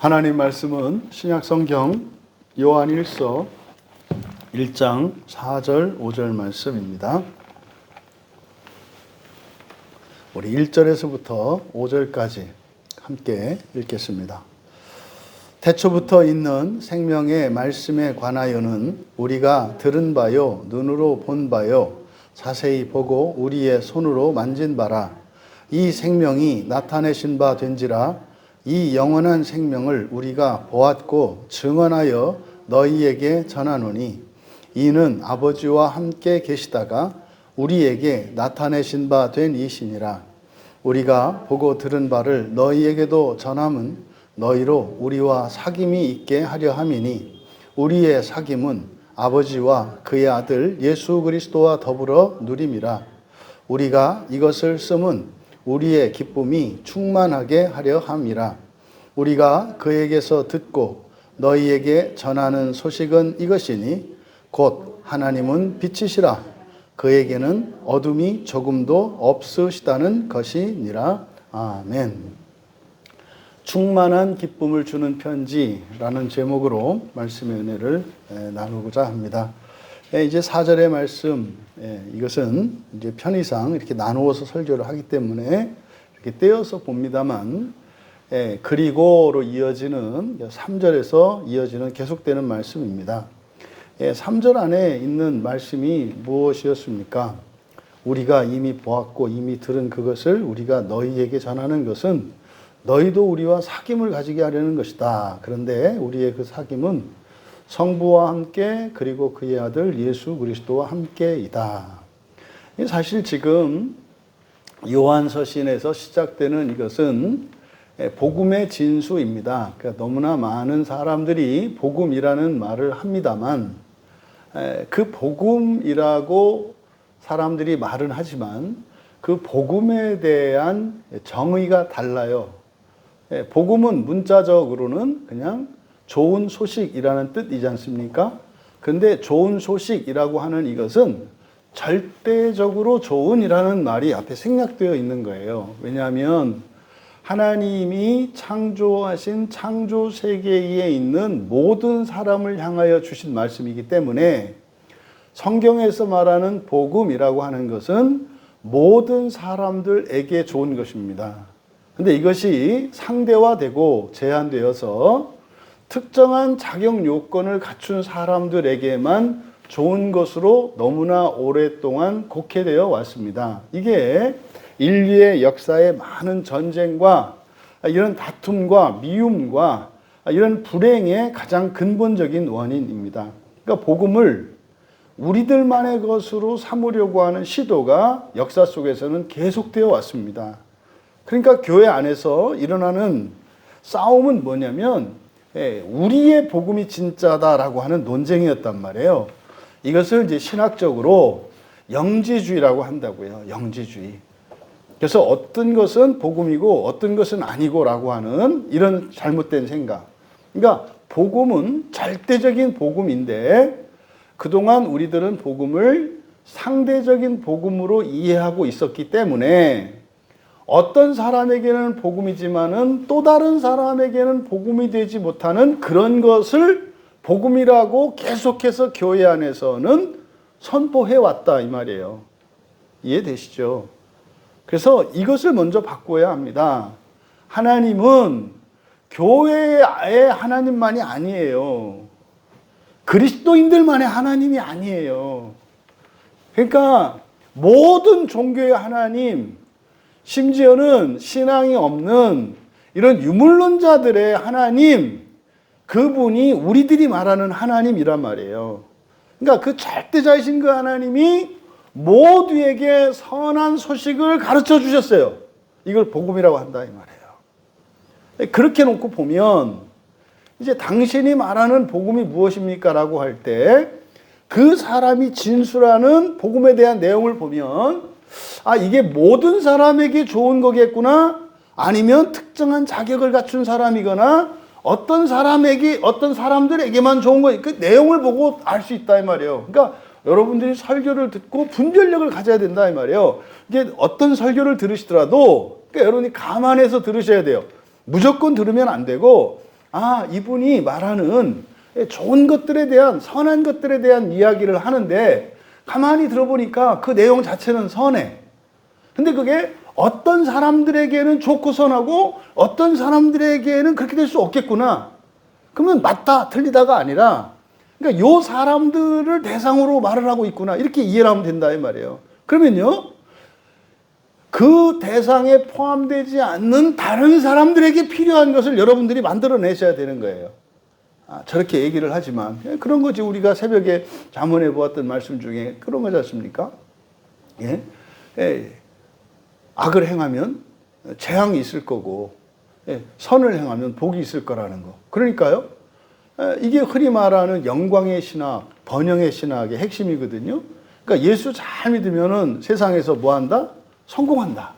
하나님 말씀은 신약성경 요한일서 1장 4절 5절 말씀입니다. 우리 1절에서부터 5절까지 함께 읽겠습니다. 태초부터 있는 생명의 말씀에 관하여는 우리가 들은 바요 눈으로 본 바요 자세히 보고 우리의 손으로 만진 바라. 이 생명이 나타내신 바 된지라. 이 영원한 생명을 우리가 보았고 증언하여 너희에게 전하노니 이는 아버지와 함께 계시다가 우리에게 나타내신 바 된 이시니라. 우리가 보고 들은 바를 너희에게도 전함은 너희로 우리와 사귐이 있게 하려 함이니 우리의 사귐은 아버지와 그의 아들 예수 그리스도와 더불어 누림이라. 우리가 이것을 쓰면 우리의 기쁨이 충만하게 하려 함이라. 우리가 그에게서 듣고 너희에게 전하는 소식은 이것이니 곧 하나님은 빛이시라. 그에게는 어둠이 조금도 없으시다는 것이니라. 아멘. 충만한 기쁨을 주는 편지라는 제목으로 말씀의 은혜를 나누고자 합니다. 이제 4절의 말씀, 이것은 이제 편의상 이렇게 나누어서 설교를 하기 때문에 이렇게 떼어서 봅니다만, 그리고로 이어지는 3절에서 이어지는 계속되는 말씀입니다. 3절 안에 있는 말씀이 무엇이었습니까? 우리가 이미 보았고 이미 들은 그것을 우리가 너희에게 전하는 것은 너희도 우리와 사귐을 가지게 하려는 것이다. 그런데 우리의 그 사귐은 성부와 함께 그리고 그의 아들 예수 그리스도와 함께이다. 사실 지금 요한서신에서 시작되는 이것은 복음의 진수입니다. 그러니까 너무나 많은 사람들이 복음이라는 말을 합니다만 그 복음이라고 사람들이 말은 하지만 그 복음에 대한 정의가 달라요. 복음은 문자적으로는 그냥 좋은 소식이라는 뜻이지 않습니까? 그런데 좋은 소식이라고 하는 이것은 절대적으로 좋은이라는 말이 앞에 생략되어 있는 거예요. 왜냐하면 하나님이 창조하신 창조 세계에 있는 모든 사람을 향하여 주신 말씀이기 때문에 성경에서 말하는 복음이라고 하는 것은 모든 사람들에게 좋은 것입니다. 그런데 이것이 상대화되고 제한되어서 특정한 자격 요건을 갖춘 사람들에게만 좋은 것으로 너무나 오랫동안 곡해되어 왔습니다. 이게 인류의 역사의 많은 전쟁과 이런 다툼과 미움과 이런 불행의 가장 근본적인 원인입니다. 그러니까 복음을 우리들만의 것으로 삼으려고 하는 시도가 역사 속에서는 계속되어 왔습니다. 그러니까 교회 안에서 일어나는 싸움은 뭐냐면 우리의 복음이 진짜다라고 하는 논쟁이었단 말이에요. 이것을 이제 신학적으로 영지주의라고 한다고요. 영지주의. 그래서 어떤 것은 복음이고 어떤 것은 아니고라고 하는 이런 잘못된 생각. 그러니까 복음은 절대적인 복음인데 그동안 우리들은 복음을 상대적인 복음으로 이해하고 있었기 때문에 어떤 사람에게는 복음이지만은 또 다른 사람에게는 복음이 되지 못하는 그런 것을 복음이라고 계속해서 교회 안에서는 선포해 왔다 이 말이에요. 이해되시죠? 그래서 이것을 먼저 바꿔야 합니다. 하나님은 교회의 하나님만이 아니에요. 그리스도인들만의 하나님이 아니에요. 그러니까 모든 종교의 하나님, 심지어는 신앙이 없는 이런 유물론자들의 하나님, 그분이 우리들이 말하는 하나님이란 말이에요. 그러니까 그 절대자이신 그 하나님이 모두에게 선한 소식을 가르쳐 주셨어요. 이걸 복음이라고 한다 이 말이에요. 그렇게 놓고 보면 이제 당신이 말하는 복음이 무엇입니까? 라고 할 때 그 사람이 진술하는 복음에 대한 내용을 보면 이게 모든 사람에게 좋은 거겠구나, 아니면 특정한 자격을 갖춘 사람이거나 어떤 사람들에게만 좋은 거, 그 내용을 보고 알 수 있다 이 말이에요. 그러니까 여러분들이 설교를 듣고 분별력을 가져야 된다 이 말이에요. 이게 어떤 설교를 들으시더라도 그러니까 여러분이 감안해서 들으셔야 돼요. 무조건 들으면 안 되고 아, 이분이 말하는 좋은 것들에 대한, 선한 것들에 대한 이야기를 하는데 가만히 들어보니까 그 내용 자체는 선해. 근데 그게 어떤 사람들에게는 좋고 선하고 어떤 사람들에게는 그렇게 될 수 없겠구나. 그러면 맞다, 틀리다가 아니라 그러니까 요 사람들을 대상으로 말을 하고 있구나. 이렇게 이해를 하면 된다 이 말이에요. 그러면요, 그 대상에 포함되지 않는 다른 사람들에게 필요한 것을 여러분들이 만들어내셔야 되는 거예요. 아, 저렇게 얘기를 하지만 그런 거지. 우리가 새벽에 잠언해 보았던 말씀 중에 그런 거지 않습니까? 예? 예. 악을 행하면 재앙이 있을 거고, 예. 선을 행하면 복이 있을 거라는 거. 그러니까요, 이게 흔히 말하는 영광의 신학, 번영의 신학의 핵심이거든요. 그러니까 예수 잘 믿으면은 세상에서 뭐 한다? 성공한다.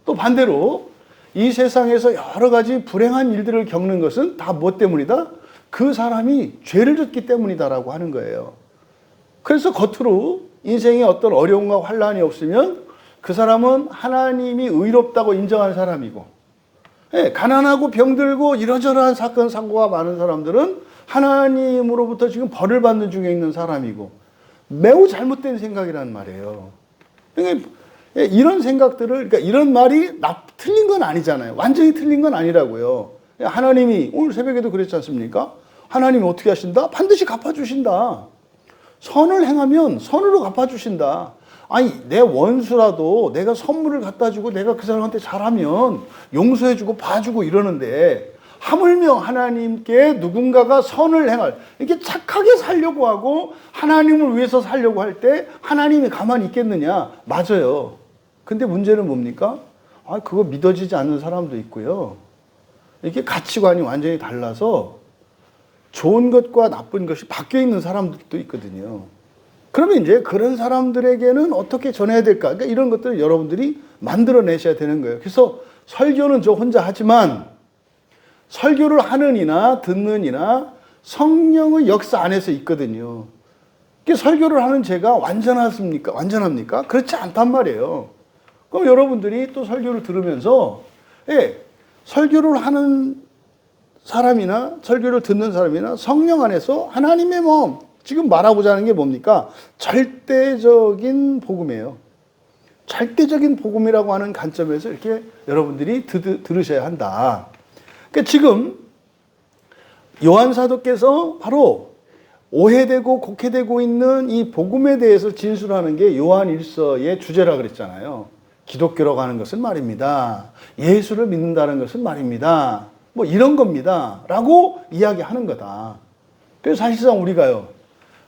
또 반대로 이 세상에서 여러 가지 불행한 일들을 겪는 것은 다 뭐 때문이다? 그 사람이 죄를 졌기 때문이다라고 하는 거예요. 그래서 겉으로 인생에 어떤 어려움과 환란이 없으면 그 사람은 하나님이 의롭다고 인정하는 사람이고, 예, 가난하고 병들고 이러저러한 사건 사고가 많은 사람들은 하나님으로부터 지금 벌을 받는 중에 있는 사람이고, 매우 잘못된 생각이란 말이에요. 그러니까 이런 생각들을, 그러니까 이런 말이 틀린 건 아니잖아요. 완전히 틀린 건 아니라고요. 하나님이 오늘 새벽에도 그랬지 않습니까? 하나님이 어떻게 하신다? 반드시 갚아주신다. 선을 행하면 선으로 갚아주신다. 아니, 내 원수라도 내가 선물을 갖다 주고 내가 그 사람한테 잘하면 용서해주고 봐주고 이러는데, 하물며 하나님께 누군가가 선을 행할, 이렇게 착하게 살려고 하고 하나님을 위해서 살려고 할 때 하나님이 가만히 있겠느냐? 맞아요. 근데 문제는 뭡니까? 아, 그거 믿어지지 않는 사람도 있고요. 이렇게 가치관이 완전히 달라서 좋은 것과 나쁜 것이 바뀌어 있는 사람들도 있거든요. 그러면 이제 그런 사람들에게는 어떻게 전해야 될까? 그러니까 이런 것들을 여러분들이 만들어내셔야 되는 거예요. 그래서 설교는 저 혼자 하지만 설교를 하는 이나 듣는 이나 성령의 역사 안에서 있거든요. 설교를 하는 제가 완전합니까? 그렇지 않단 말이에요. 그럼 여러분들이 또 설교를 들으면서, 예, 설교를 하는 사람이나 설교를 듣는 사람이나 성령 안에서 하나님의 마음, 지금 말하고자 하는 게 뭡니까? 절대적인 복음이에요. 절대적인 복음이라고 하는 관점에서 이렇게 여러분들이 들으셔야 한다. 그러니까 지금 요한 사도께서 바로 오해되고 곡해되고 있는 이 복음에 대해서 진술하는 게 요한 1서의 주제라 그랬잖아요. 기독교라고 하는 것은 말입니다. 예수를 믿는다는 것은 말입니다. 뭐 이런 겁니다. 라고 이야기하는 거다. 그래서 사실상 우리가요,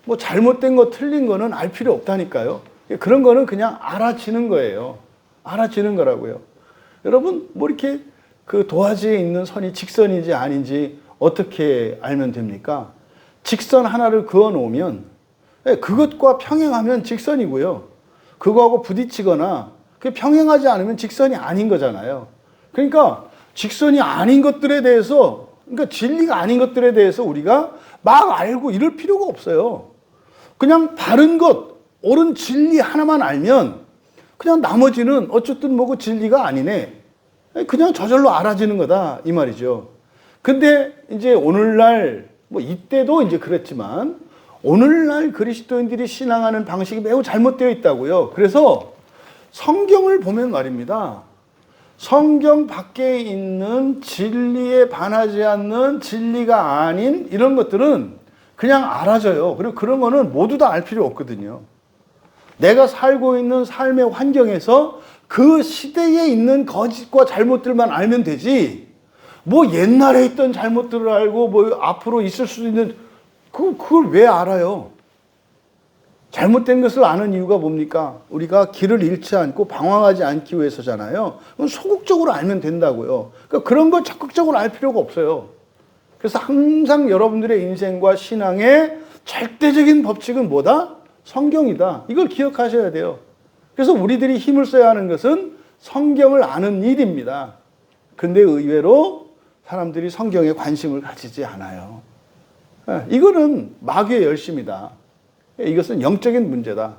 뭐 잘못된 거 틀린 거는 알 필요 없다니까요. 그런 거는 그냥 알아지는 거예요. 알아지는 거라고요. 여러분, 뭐 이렇게 그 도화지에 있는 선이 직선인지 아닌지 어떻게 알면 됩니까? 직선 하나를 그어 놓으면 그것과 평행하면 직선이고요. 그거하고 부딪히거나 그게 평행하지 않으면 직선이 아닌 거잖아요. 그러니까 직선이 아닌 것들에 대해서, 그러니까 진리가 아닌 것들에 대해서 우리가 막 알고 이럴 필요가 없어요. 그냥 바른 것, 옳은 진리 하나만 알면 그냥 나머지는 어쨌든 뭐고 진리가 아니네. 그냥 저절로 알아지는 거다 이 말이죠. 근데 이제 오늘날 뭐 이때도 이제 그랬지만 오늘날 그리스도인들이 신앙하는 방식이 매우 잘못되어 있다고요. 그래서 성경을 보면 말입니다. 성경 밖에 있는 진리에 반하지 않는 진리가 아닌 이런 것들은 그냥 알아져요. 그리고 그런 거는 모두 다 알 필요 없거든요. 내가 살고 있는 삶의 환경에서 그 시대에 있는 거짓과 잘못들만 알면 되지, 뭐 옛날에 있던 잘못들을 알고 뭐 앞으로 있을 수도 있는 그걸 왜 알아요? 잘못된 것을 아는 이유가 뭡니까? 우리가 길을 잃지 않고 방황하지 않기 위해서잖아요. 그건 소극적으로 알면 된다고요. 그러니까 그런 걸 적극적으로 알 필요가 없어요. 그래서 항상 여러분들의 인생과 신앙의 절대적인 법칙은 뭐다? 성경이다. 이걸 기억하셔야 돼요. 그래서 우리들이 힘을 써야 하는 것은 성경을 아는 일입니다. 근데 의외로 사람들이 성경에 관심을 가지지 않아요. 이거는 마귀의 열심이다. 이것은 영적인 문제다.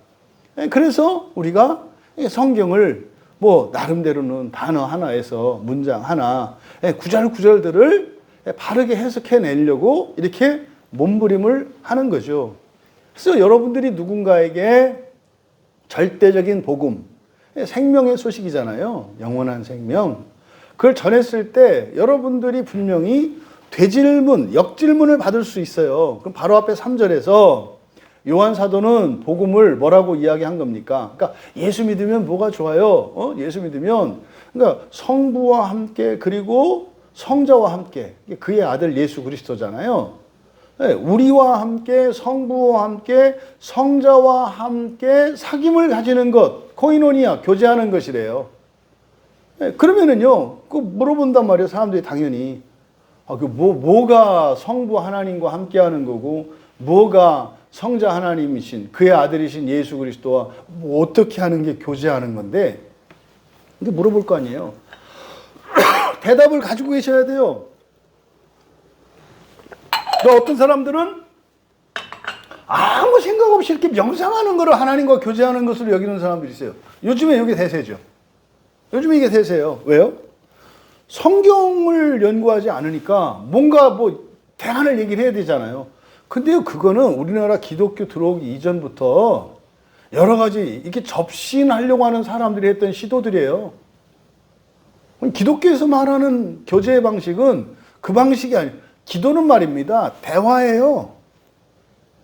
그래서 우리가 성경을 뭐 나름대로는 단어 하나에서 문장 하나, 구절구절들을 바르게 해석해내려고 이렇게 몸부림을 하는 거죠. 그래서 여러분들이 누군가에게 절대적인 복음, 생명의 소식이잖아요. 영원한 생명. 그걸 전했을 때 여러분들이 분명히 되질문, 역질문을 받을 수 있어요. 그럼 바로 앞에 3절에서 요한 사도는 복음을 뭐라고 이야기한 겁니까? 그러니까 예수 믿으면 뭐가 좋아요? 예수 믿으면 그러니까 성부와 함께 그리고 성자와 함께 그의 아들 예수 그리스도잖아요. 우리와 함께 성부와 함께 성자와 함께 사귐을 가지는 것, 코이노니아, 교제하는 것이래요. 그러면은요, 그 물어본단 말이에요. 사람들이 당연히 뭐가 성부 하나님과 함께하는 거고 뭐가 성자 하나님이신 그의 아들이신 예수 그리스도와 뭐 어떻게 하는 게 교제하는 건데, 근데 물어볼 거 아니에요. 대답을 가지고 계셔야 돼요. 또 어떤 사람들은 아무 생각 없이 이렇게 명상하는 거를 하나님과 교제하는 것으로 여기는 사람들이 있어요. 요즘에 이게 대세죠. 요즘에 이게 대세예요. 왜요? 성경을 연구하지 않으니까 뭔가 뭐 대안을 얘기를 해야 되잖아요. 근데요, 그거는 우리나라 기독교 들어오기 이전부터 여러 가지 이렇게 접신하려고 하는 사람들이 했던 시도들이에요. 기독교에서 말하는 교제의 방식은 그 방식이 아니에요. 기도는 말입니다. 대화예요.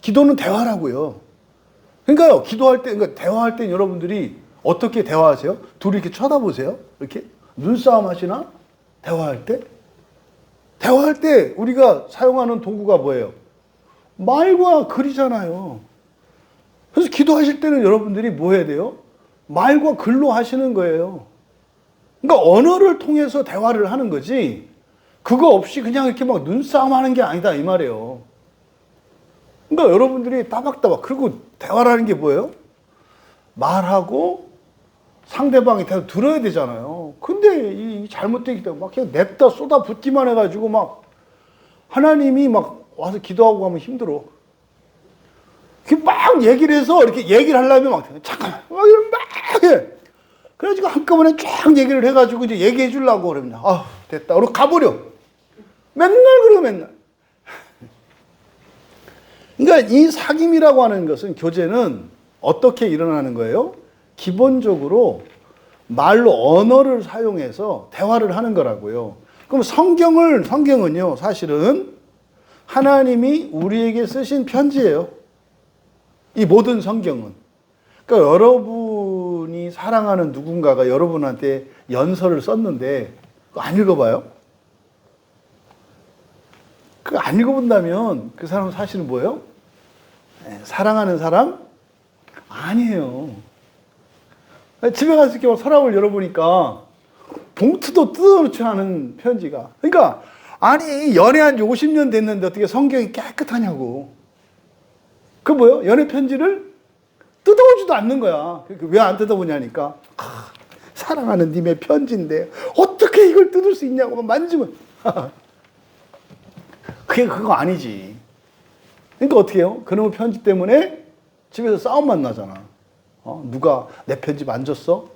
기도는 대화라고요. 그러니까요, 기도할 때, 그러니까 대화할 때 여러분들이 어떻게 대화하세요? 둘이 이렇게 쳐다보세요? 이렇게? 눈싸움 하시나? 대화할 때? 대화할 때 우리가 사용하는 도구가 뭐예요? 말과 글이잖아요. 그래서 기도하실 때는 여러분들이 뭐 해야 돼요? 말과 글로 하시는 거예요. 그러니까 언어를 통해서 대화를 하는 거지, 그거 없이 그냥 이렇게 막 눈싸움 하는 게 아니다, 이 말이에요. 그러니까 여러분들이 따박따박, 그리고 대화라는 게 뭐예요? 말하고 상대방이 대화 들어야 되잖아요. 근데 이 잘못되기 때문에 막 그냥 냅다 쏟아붓기만 해가지고 막 하나님이 막 와서 기도하고 가면 힘들어. 막 얘기를 해서 이렇게 얘기를 하려면 막 잠깐만 막 이런 막 해. 그래가지고 한꺼번에 쫙 얘기를 해가지고 이제 얘기해 주려고 그러면 아 됐다. 그러고 가버려. 맨날 그러고 맨날. 그러니까 이 사귐이라고 하는 것은, 교제는 어떻게 일어나는 거예요? 기본적으로 말로 언어를 사용해서 대화를 하는 거라고요. 그럼 성경은요, 사실은 하나님이 우리에게 쓰신 편지예요. 이 모든 성경은. 그러니까 여러분이 사랑하는 누군가가 여러분한테 연서를 썼는데 그거 안 읽어봐요? 그거 안 읽어본다면 그 사람은 사실은 뭐예요? 사랑하는 사람? 아니에요. 집에 갔을 때 서랍을 열어보니까 봉투도 뜯어놓지 않은 편지가. 그러니까 아니 연애한 지 50년 됐는데 어떻게 성경이 깨끗하냐고. 그 뭐요? 연애 편지를 뜯어오지도 않는 거야. 왜 안 뜯어보냐니까. 사랑하는 님의 편지인데 어떻게 이걸 뜯을 수 있냐고 만지면. 그거 아니지. 그러니까 어떻게 해요? 그놈의 편지 때문에 집에서 싸움만 나잖아. 누가 내 편지 만졌어?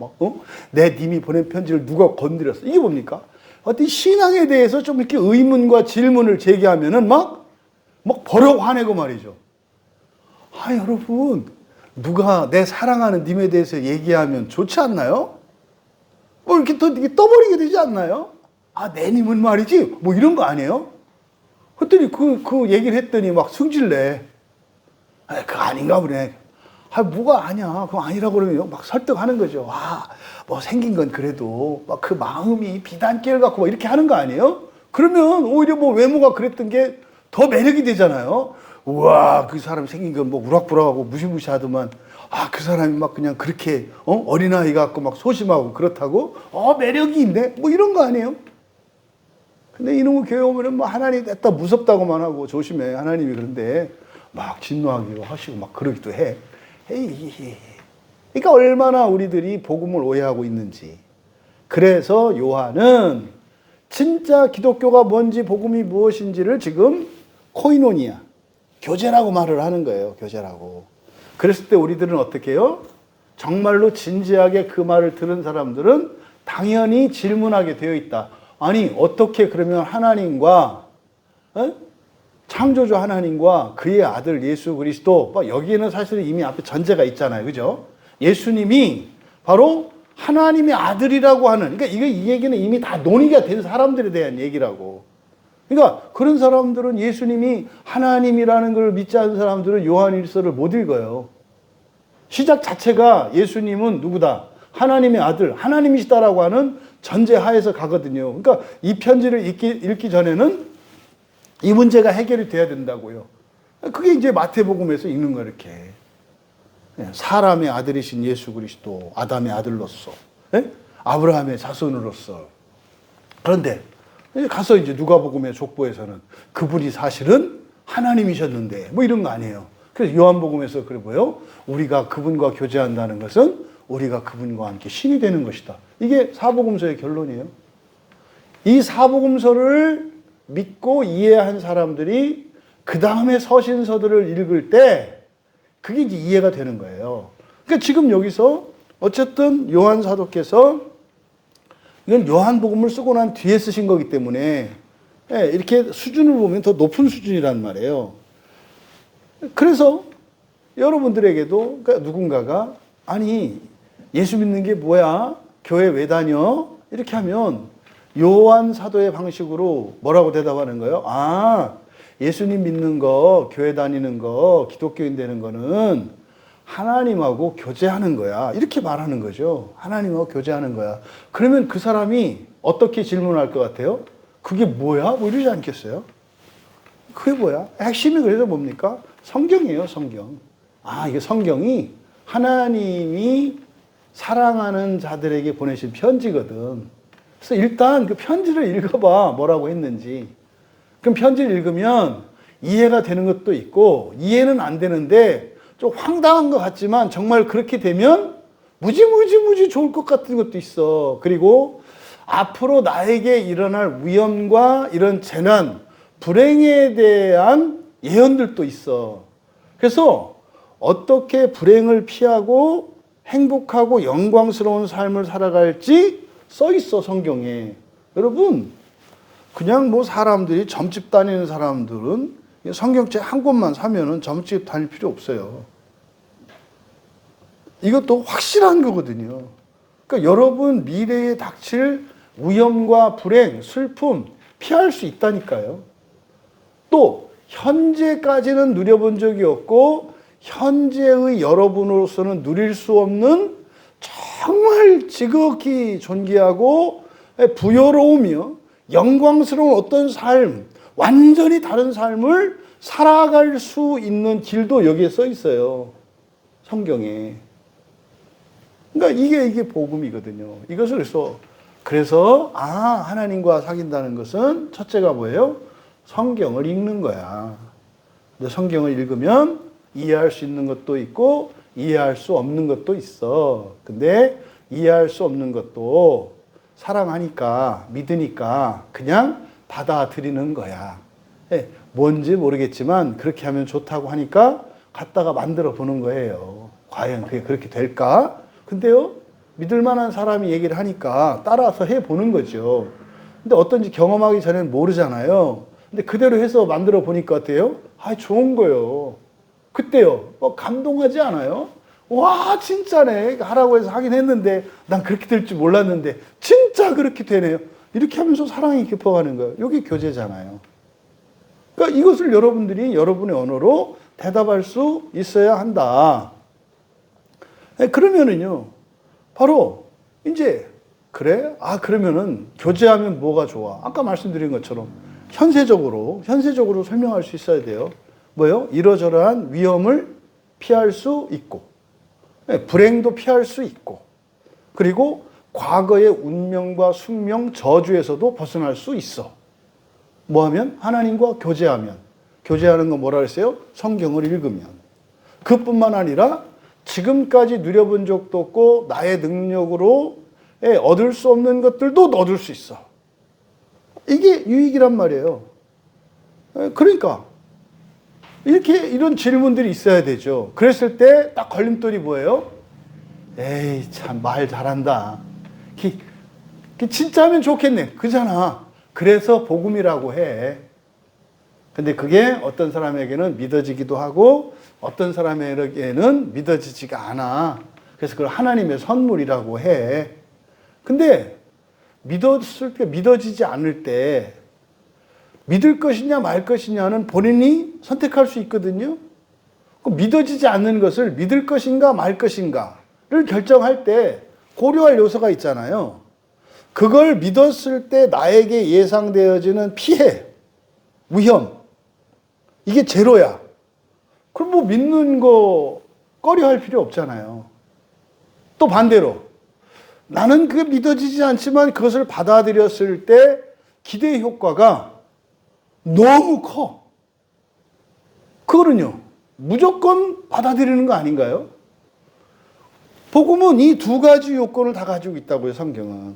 내 님이 보낸 편지를 누가 건드렸어? 이게 뭡니까? 어떤 신앙에 대해서 좀 이렇게 의문과 질문을 제기하면은 막 버럭 화내고 말이죠. 여러분, 누가 내 사랑하는 님에 대해서 얘기하면 좋지 않나요? 이렇게 떠버리게 되지 않나요? 내 님은 말이지? 이런 거 아니에요? 그랬더니 그 얘기를 했더니 막 승질내. 그거 아닌가 보네. 뭐가 아니야. 그거 아니라고 그러면 막 설득하는 거죠. 생긴 건 그래도 막 그 마음이 비단결 같고 막 이렇게 하는 거 아니에요? 그러면 오히려 외모가 그랬던 게 더 매력이 되잖아요. 우와, 그 사람 생긴 건 우락부락하고 무시무시하더만. 그 사람이 막 그냥 그렇게, 어린아이 같고 막 소심하고 그렇다고? 매력이 있네? 이런 거 아니에요? 근데 이놈의 교회 오면은 하나님 냈다 무섭다고만 하고 조심해. 하나님이 그런데 막 진노하기도 하시고 막 그러기도 해. 그러니까 얼마나 우리들이 복음을 오해하고 있는지. 그래서 요한은 진짜 기독교가 뭔지 복음이 무엇인지를 지금 코이노니아, 교제라고 말을 하는 거예요. 교제라고. 그랬을 때 우리들은 어떻게 해요? 정말로 진지하게 그 말을 들은 사람들은 당연히 질문하게 되어 있다. 아니 어떻게 그러면 하나님과 어? 창조주 하나님과 그의 아들 예수 그리스도, 여기에는 사실은 이미 앞에 전제가 있잖아요. 그죠? 예수님이 바로 하나님의 아들이라고 하는, 그러니까 이 얘기는 이미 다 논의가 된 사람들에 대한 얘기라고. 그러니까 그런 사람들은 예수님이 하나님이라는 걸 믿지 않는 사람들은 요한일서를 못 읽어요. 시작 자체가 예수님은 누구다? 하나님의 아들, 하나님이시다라고 하는 전제 하에서 가거든요. 그러니까 이 편지를 읽기 전에는 이 문제가 해결이 돼야 된다고요. 그게 이제 마태복음에서 읽는 거예요, 이렇게. 사람의 아들이신 예수 그리스도, 아담의 아들로서, 아브라함의 자손으로서. 그런데 가서 이제 누가복음의 족보에서는 그분이 사실은 하나님이셨는데, 뭐 이런 거 아니에요. 그래서 요한복음에서 그래 보여. 우리가 그분과 교제한다는 것은 우리가 그분과 함께 신이 되는 것이다. 이게 사복음서의 결론이에요. 이 사복음서를 믿고 이해한 사람들이 그 다음에 서신서들을 읽을 때 그게 이제 이해가 되는 거예요. 그러니까 지금 여기서 어쨌든 요한 사도께서 이건 요한복음을 쓰고 난 뒤에 쓰신 거기 때문에 이렇게 수준을 보면 더 높은 수준이란 말이에요. 그래서 여러분들에게도 그러니까 누군가가 아니 예수 믿는 게 뭐야? 교회 왜 다녀? 이렇게 하면 요한 사도의 방식으로 뭐라고 대답하는 거예요? 아, 예수님 믿는 거, 교회 다니는 거, 기독교인 되는 거는 하나님하고 교제하는 거야. 이렇게 말하는 거죠. 하나님하고 교제하는 거야. 그러면 그 사람이 어떻게 질문할 것 같아요? 그게 뭐야? 뭐 이러지 않겠어요? 그게 뭐야? 핵심이 그래서 뭡니까? 성경이에요, 성경. 아, 이게 성경이 하나님이 사랑하는 자들에게 보내신 편지거든. 그래서 일단 그 편지를 읽어봐. 뭐라고 했는지. 그럼 편지를 읽으면 이해가 되는 것도 있고 이해는 안 되는데 좀 황당한 것 같지만 정말 그렇게 되면 무지 좋을 것 같은 것도 있어. 그리고 앞으로 나에게 일어날 위험과 이런 재난, 불행에 대한 예언들도 있어. 그래서 어떻게 불행을 피하고 행복하고 영광스러운 삶을 살아갈지 써 있어, 성경에. 여러분, 그냥 뭐 사람들이 점집 다니는 사람들은 성경책 한 권만 사면은 점집 다닐 필요 없어요. 이것도 확실한 거거든요. 그러니까 여러분 미래에 닥칠 위험과 불행, 슬픔 피할 수 있다니까요. 또 현재까지는 누려본 적이 없고 현재의 여러분으로서는 누릴 수 없는 정말 지극히 존귀하고 부여로우며 영광스러운 어떤 삶, 완전히 다른 삶을 살아갈 수 있는 길도 여기에 써 있어요. 성경에. 그러니까 이게 복음이거든요. 이것을 그래서 하나님과 사귄다는 것은 첫째가 뭐예요? 성경을 읽는 거야. 근데 성경을 읽으면 이해할 수 있는 것도 있고 이해할 수 없는 것도 있어. 근데 이해할 수 없는 것도 사랑하니까 믿으니까 그냥 받아들이는 거야. 뭔지 모르겠지만 그렇게 하면 좋다고 하니까 갖다가 만들어 보는 거예요. 과연 그게 그렇게 될까? 근데요, 믿을 만한 사람이 얘기를 하니까 따라서 해보는 거죠. 근데 어떤지 경험하기 전에는 모르잖아요. 근데 그대로 해서 만들어 보니까 어때요? 좋은 거예요. 그때요, 감동하지 않아요? 와, 진짜네. 하라고 해서 하긴 했는데 난 그렇게 될 줄 몰랐는데 진짜 그렇게 되네요. 이렇게 하면서 사랑이 깊어가는 거예요. 이게 교제잖아요. 그러니까 이것을 여러분들이 여러분의 언어로 대답할 수 있어야 한다. 그러면은요, 바로 이제 그래? 그러면은 교제하면 뭐가 좋아? 아까 말씀드린 것처럼 현세적으로 설명할 수 있어야 돼요. 뭐요? 이러저러한 위험을 피할 수 있고, 불행도 피할 수 있고, 그리고 과거의 운명과 숙명, 저주에서도 벗어날 수 있어. 뭐 하면? 하나님과 교제하면. 교제하는 건 뭐라 그랬어요? 성경을 읽으면. 그뿐만 아니라 지금까지 누려본 적도 없고 나의 능력으로 얻을 수 없는 것들도 얻을 수 있어. 이게 유익이란 말이에요. 그러니까 이런 질문들이 있어야 되죠. 그랬을 때 딱 걸림돌이 뭐예요? 에이, 참 말 잘한다. 진짜 하면 좋겠네. 그잖아. 그래서 복음이라고 해. 근데 그게 어떤 사람에게는 믿어지기도 하고 어떤 사람에게는 믿어지지가 않아. 그래서 그걸 하나님의 선물이라고 해. 근데 믿어지지 않을 때 믿을 것이냐 말 것이냐는 본인이 선택할 수 있거든요. 믿어지지 않는 것을 믿을 것인가 말 것인가를 결정할 때 고려할 요소가 있잖아요. 그걸 믿었을 때 나에게 예상되어지는 피해, 위험, 이게 제로야. 그럼 뭐 믿는 거 꺼려할 필요 없잖아요. 또 반대로 나는 그게 믿어지지 않지만 그것을 받아들였을 때 기대 효과가 너무 커. 그거는요, 무조건 받아들이는 거 아닌가요? 복음은 이 두 가지 요건을 다 가지고 있다고요, 성경은.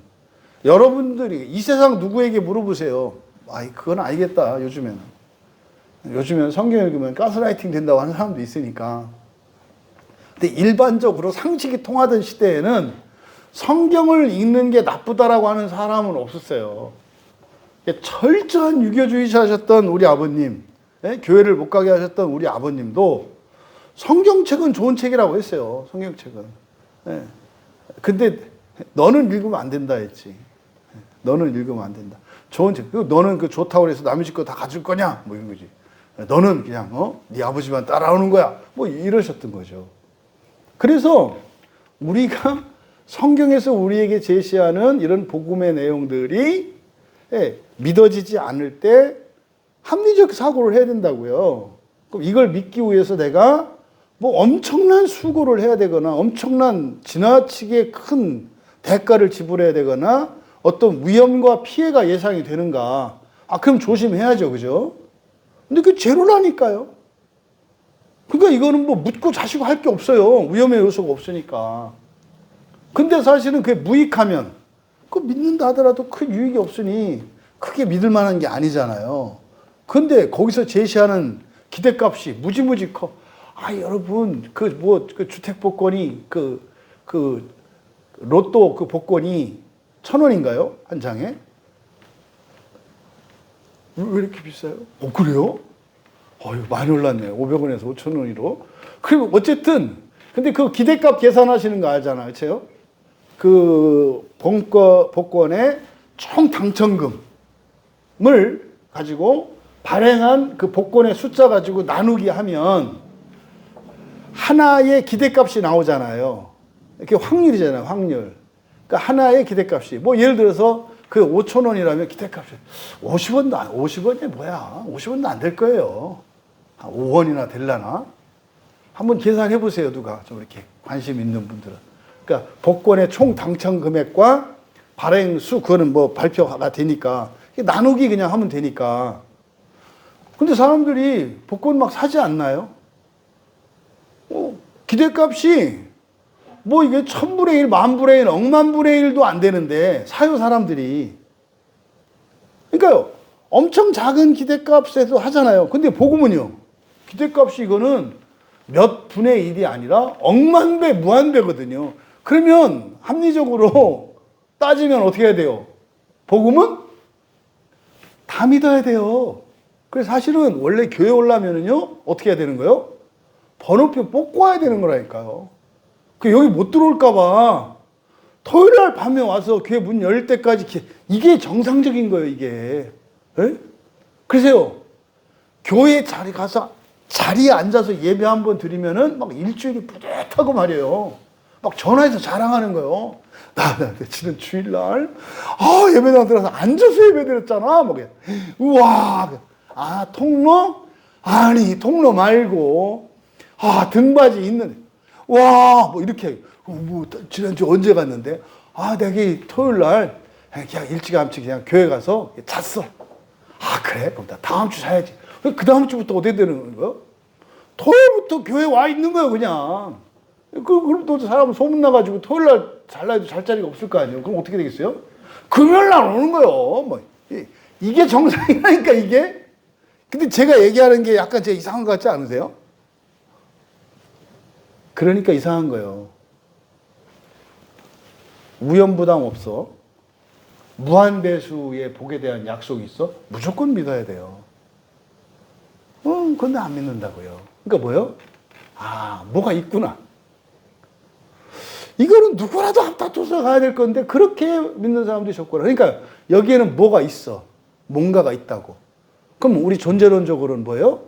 여러분들이 이 세상 누구에게 물어보세요. 아이, 그건 알겠다, 요즘에는. 요즘에는 성경 읽으면 가스라이팅 된다고 하는 사람도 있으니까. 근데 일반적으로 상식이 통하던 시대에는 성경을 읽는 게 나쁘다라고 하는 사람은 없었어요. 철저한 유교주의자셨던 우리 아버님, 교회를 못 가게 하셨던 우리 아버님도 성경책은 좋은 책이라고 했어요. 성경책은. 근데 너는 읽으면 안 된다 했지. 너는 읽으면 안 된다. 좋은 책. 너는 그 좋다고 해서 남의 집 거 다 가질 거냐? 뭐 이런 거지. 너는 그냥 네 아버지만 따라오는 거야. 뭐 이러셨던 거죠. 그래서 우리가 성경에서 우리에게 제시하는 이런 복음의 내용들이 믿어지지 않을 때 합리적 사고를 해야 된다고요. 그럼 이걸 믿기 위해서 내가 뭐 엄청난 수고를 해야 되거나 엄청난 지나치게 큰 대가를 지불해야 되거나 어떤 위험과 피해가 예상이 되는가? 그럼 조심해야죠, 그죠? 근데 그게 제로라니까요. 그러니까 이거는 뭐 묻고 자시고 할 게 없어요. 위험의 요소가 없으니까. 근데 사실은 그게 무익하면 그 믿는다 하더라도 큰 유익이 없으니 크게 믿을 만한 게 아니잖아요. 근데 거기서 제시하는 기대값이 무지무지 커. 여러분, 그 주택 복권이, 로또 그 복권이 1,000원인가요? 한 장에? 왜 이렇게 비싸요? 그래요? 많이 올랐네요. 500원에서 5,000원으로. 그리고 어쨌든, 근데 그 기대값 계산하시는 거 알잖아요. 그렇죠? 그 복권의 총 당첨금을 가지고 발행한 그 복권의 숫자 가지고 나누기 하면 하나의 기대값이 나오잖아요. 이렇게 확률이잖아요, 확률. 그러니까 하나의 기대값이. 뭐 예를 들어서 그 5,000원이라면 기대값이 50원이 뭐야? 50원도 안 될 거예요. 한 5원이나 될라나? 한번 계산해 보세요, 누가. 좀 이렇게 관심 있는 분들은. 그러니까 복권의 총 당첨 금액과 발행 수, 그거는 뭐 발표가 되니까. 나누기 그냥 하면 되니까. 근데 사람들이 복권 막 사지 않나요? 기대값이 뭐 이게 1000분의 1, 10,000분의 1, 억만분의 1도 안 되는데 사요, 사람들이. 그러니까요, 엄청 작은 기대값에도 하잖아요. 근데 복음은요, 기대값이 이거는 몇 분의 1이 아니라 억만배, 무한배거든요. 그러면 합리적으로 따지면 어떻게 해야 돼요? 복음은 다 믿어야 돼요. 그래서 사실은 원래 교회 오려면은요, 어떻게 해야 되는 거예요? 번호표 뽑고 와야 되는 거라니까요. 여기 못 들어올까봐 토요일 날 밤에 와서 교회 문 열 때까지 이게 정상적인 거예요, 이게. 그래서요, 교회 자리 가서 자리에 앉아서 예배 한번 드리면은 막 일주일이 뿌듯하고 말이에요. 막 전화해서 자랑하는 거예요. 나 지난 주일날 예배당 들어서 앉아서 예배 드렸잖아. 막 우와, 통로? 아니, 통로 말고 등받이 있는, 와, 뭐 이렇게, 지난주 언제 갔는데? 내가 토요일날 그냥 일찌감치 그냥 교회 가서 잤어. 그래? 그럼 나 다음 주 자야지. 그 다음 주부터 어떻게 되는 거예요? 토요일부터 교회 와 있는 거예요, 그냥. 그럼 또 사람은 소문나가지고 토요일날 잘라 해도 잘 자리가 없을 거 아니에요? 그럼 어떻게 되겠어요? 금요일날 오는 거예요. 뭐, 이게 정상이라니까, 이게. 근데 제가 얘기하는 게 약간 제가 이상한 것 같지 않으세요? 그러니까 이상한 거예요. 우연부담 없어. 무한배수의 복에 대한 약속이 있어? 무조건 믿어야 돼요. 근데 안 믿는다고요. 그러니까 뭐요? 뭐가 있구나. 이거는 누구라도 앞다퉈서 가야 될 건데 그렇게 믿는 사람들이 적구나. 그러니까 여기에는 뭐가 있어. 뭔가가 있다고. 그럼 우리 존재론적으로는 뭐예요?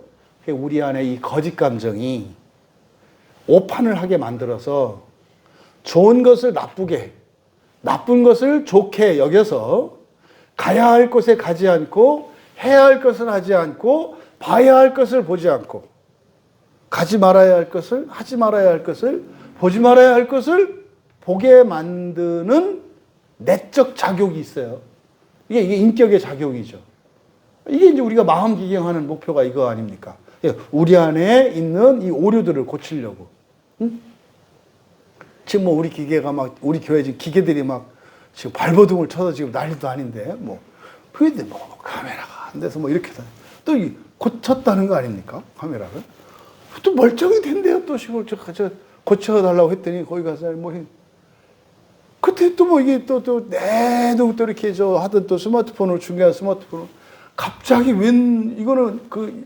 우리 안에 이 거짓 감정이 오판을 하게 만들어서 좋은 것을 나쁘게, 나쁜 것을 좋게 여겨서 가야 할 곳에 가지 않고 해야 할 것을 하지 않고 봐야 할 것을 보지 않고 가지 말아야 할 것을 하지 말아야 할 것을 보지 말아야 할 것을 보게 만드는 내적 자격이 있어요. 이게 인격의 자격이죠. 이게 이제 우리가 마음 기경하는 목표가 이거 아닙니까? 우리 안에 있는 이 오류들을 고치려고. 응? 지금 뭐 우리 기계가 막, 우리 교회 지금 기계들이 막 지금 발버둥을 쳐서 지금 난리도 아닌데, 근데 카메라가 안 돼서 이렇게 또 고쳤다는 거 아닙니까? 카메라를. 또 멀쩡히 된대요. 또 시골 고쳐달라고 했더니 거기 가서 그때 또 이게 내도 또 이렇게 하던 또 스마트폰으로 중요한 스마트폰을 갑자기 이거는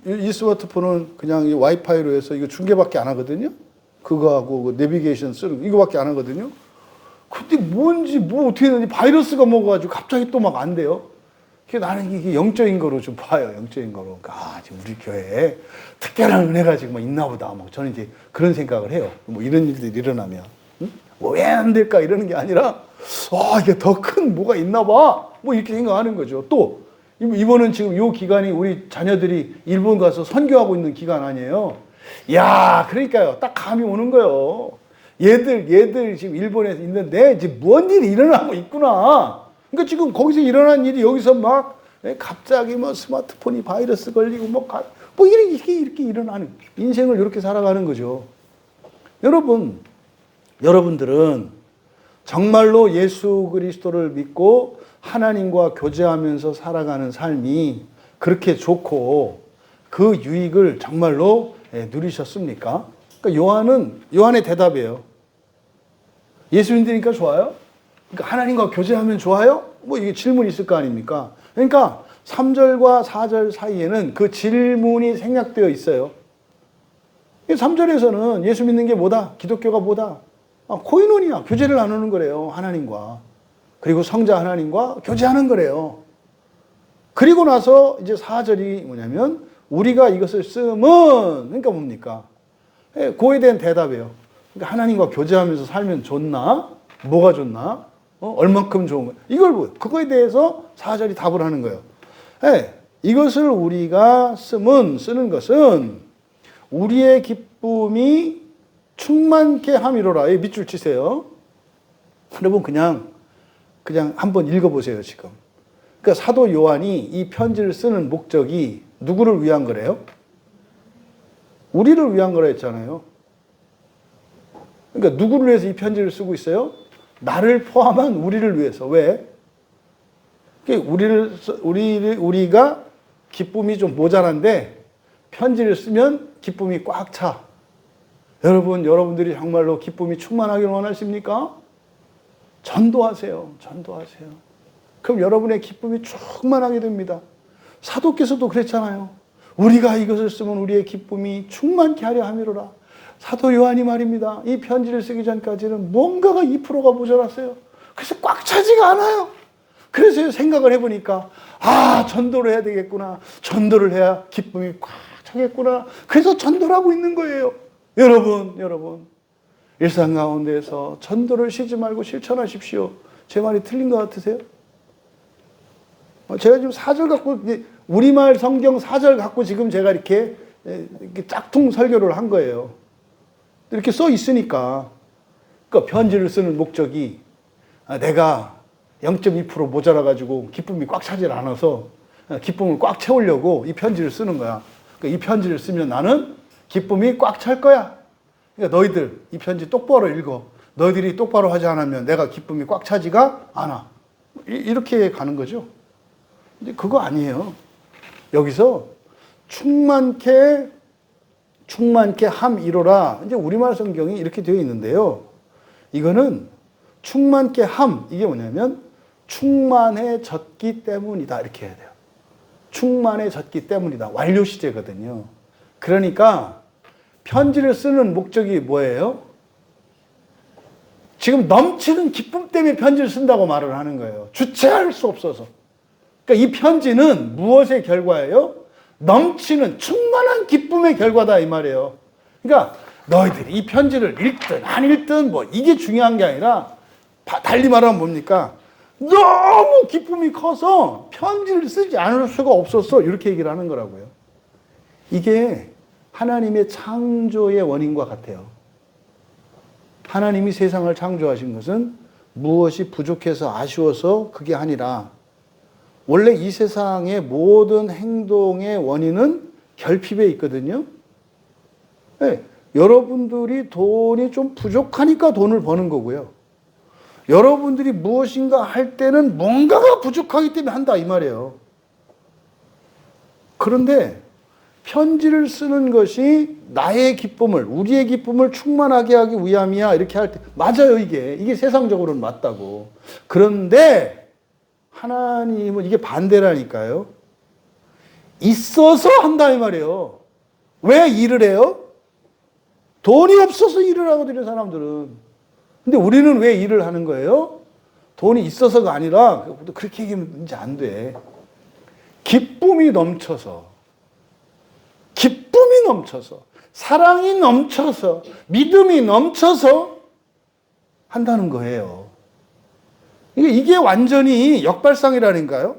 이 스마트폰은 그냥 이 와이파이로 해서 이거 중계밖에 안 하거든요. 그거하고 그 내비게이션 쓰는 이거밖에 안 하거든요. 근데 뭔지 어떻게 되는지 바이러스가 먹어가지고 갑자기 또 막 안 돼요. 그래서 나는 이게 영적인 거로 좀 봐요. 영적인 거로. 그러니까 지금 우리 교회에 특별한 은혜가 지금 있나 보다. 저는 이제 그런 생각을 해요. 이런 일들이 일어나면. 응? 왜 안 될까 이러는 게 아니라 이게 더 큰 뭐가 있나 봐. 이렇게 생각하는 거죠. 또 이번은 지금 이 기간이 우리 자녀들이 일본 가서 선교하고 있는 기간 아니에요. 그러니까요. 딱 감이 오는 거예요. 얘들 지금 일본에서 있는데 지금 뭔 일이 일어나고 있구나. 그러니까 지금 거기서 일어난 일이 여기서 막 갑자기 스마트폰이 바이러스 걸리고 이렇게 일어나는 인생을 이렇게 살아가는 거죠. 여러분들은 정말로 예수 그리스도를 믿고 하나님과 교제하면서 살아가는 삶이 그렇게 좋고 그 유익을 정말로 누리셨습니까? 그러니까 요한의 대답이에요. 예수 믿으니까 좋아요? 그러니까 하나님과 교제하면 좋아요? 이게 질문이 있을 거 아닙니까? 그러니까 3절과 4절 사이에는 그 질문이 생략되어 있어요. 3절에서는 예수 믿는 게 뭐다? 기독교가 뭐다? 코이노니아, 교제를 나누는 거래요. 하나님과. 그리고 성자 하나님과 교제하는 거래요. 그리고 나서 이제 4절이 뭐냐면 우리가 이것을 쓰면 그러니까 뭡니까? 그거에 대한 대답이에요. 그러니까 하나님과 교제하면서 살면 좋나? 뭐가 좋나? 얼만큼 좋은 거야? 그거에 대해서 4절이 답을 하는 거예요. 이것을 우리가 쓰는 것은 우리의 기쁨이 충만케 함이로라. 밑줄 치세요. 여러분 그냥 한번 읽어보세요 지금. 그러니까 사도 요한이 이 편지를 쓰는 목적이 누구를 위한 거래요? 우리를 위한 거라 했잖아요. 그러니까 누구를 위해서 이 편지를 쓰고 있어요? 나를 포함한 우리를 위해서. 왜? 우리가 기쁨이 좀 모자란데 편지를 쓰면 기쁨이 꽉 차. 여러분들이 정말로 기쁨이 충만하길 원하십니까? 전도하세요. 그럼 여러분의 기쁨이 충만하게 됩니다. 사도께서도 그랬잖아요. 우리가 이것을 쓰면 우리의 기쁨이 충만케 하려 함이로라. 사도 요한이 말입니다. 이 편지를 쓰기 전까지는 뭔가가 2%가 모자랐어요. 그래서 꽉 차지가 않아요. 그래서 생각을 해보니까 전도를 해야 되겠구나. 전도를 해야 기쁨이 꽉 차겠구나. 그래서 전도를 하고 있는 거예요. 여러분 일상 가운데에서 전도를 쉬지 말고 실천하십시오. 제 말이 틀린 것 같으세요? 제가 지금 4절 갖고 우리말 성경 4절 갖고 지금 제가 이렇게 짝퉁 설교를 한 거예요. 이렇게 써 있으니까. 그러니까 편지를 쓰는 목적이 내가 0.2% 모자라가지고 기쁨이 꽉 차질 않아서 기쁨을 꽉 채우려고 이 편지를 쓰는 거야. 그러니까 이 편지를 쓰면 나는 기쁨이 꽉 찰 거야. 그러니까 너희들 이 편지 똑바로 읽어. 너희들이 똑바로 하지 않으면 내가 기쁨이 꽉 차지가 않아. 이렇게 가는 거죠. 근데 그거 아니에요. 여기서 충만케 함이로라. 이제 우리말 성경이 이렇게 되어 있는데요. 이거는 충만케 함, 이게 뭐냐면 충만해졌기 때문이다. 이렇게 해야 돼요. 충만해졌기 때문이다. 완료 시제거든요. 그러니까 편지를 쓰는 목적이 뭐예요? 지금 넘치는 기쁨 때문에 편지를 쓴다고 말을 하는 거예요. 주체할 수 없어서. 그러니까 이 편지는 무엇의 결과예요? 넘치는 충만한 기쁨의 결과다 이 말이에요. 그러니까 너희들이 이 편지를 읽든 안 읽든 뭐 이게 중요한 게 아니라 달리 말하면 뭡니까? 너무 기쁨이 커서 편지를 쓰지 않을 수가 없었어. 이렇게 얘기를 하는 거라고요. 이게 하나님의 창조의 원인과 같아요. 하나님이 세상을 창조하신 것은 무엇이 부족해서 아쉬워서 그게 아니라 원래 이 세상의 모든 행동의 원인은 결핍에 있거든요. 네, 여러분들이 돈이 좀 부족하니까 돈을 버는 거고요. 여러분들이 무엇인가 할 때는 뭔가가 부족하기 때문에 한다 이 말이에요. 그런데 편지를 쓰는 것이 나의 기쁨을, 우리의 기쁨을 충만하게 하기 위함이야 이렇게 할 때 맞아요. 이게 세상적으로는 맞다고. 그런데 하나님은 이게 반대라니까요. 있어서 한다 이 말이에요. 왜 일을 해요? 돈이 없어서 일을 하거든요, 사람들은. 근데 우리는 왜 일을 하는 거예요? 돈이 있어서가 아니라, 그렇게 얘기하면 이제 안 돼. 기쁨이 넘쳐서, 사랑이 넘쳐서, 믿음이 넘쳐서 한다는 거예요. 이게 완전히 역발상이라는가요?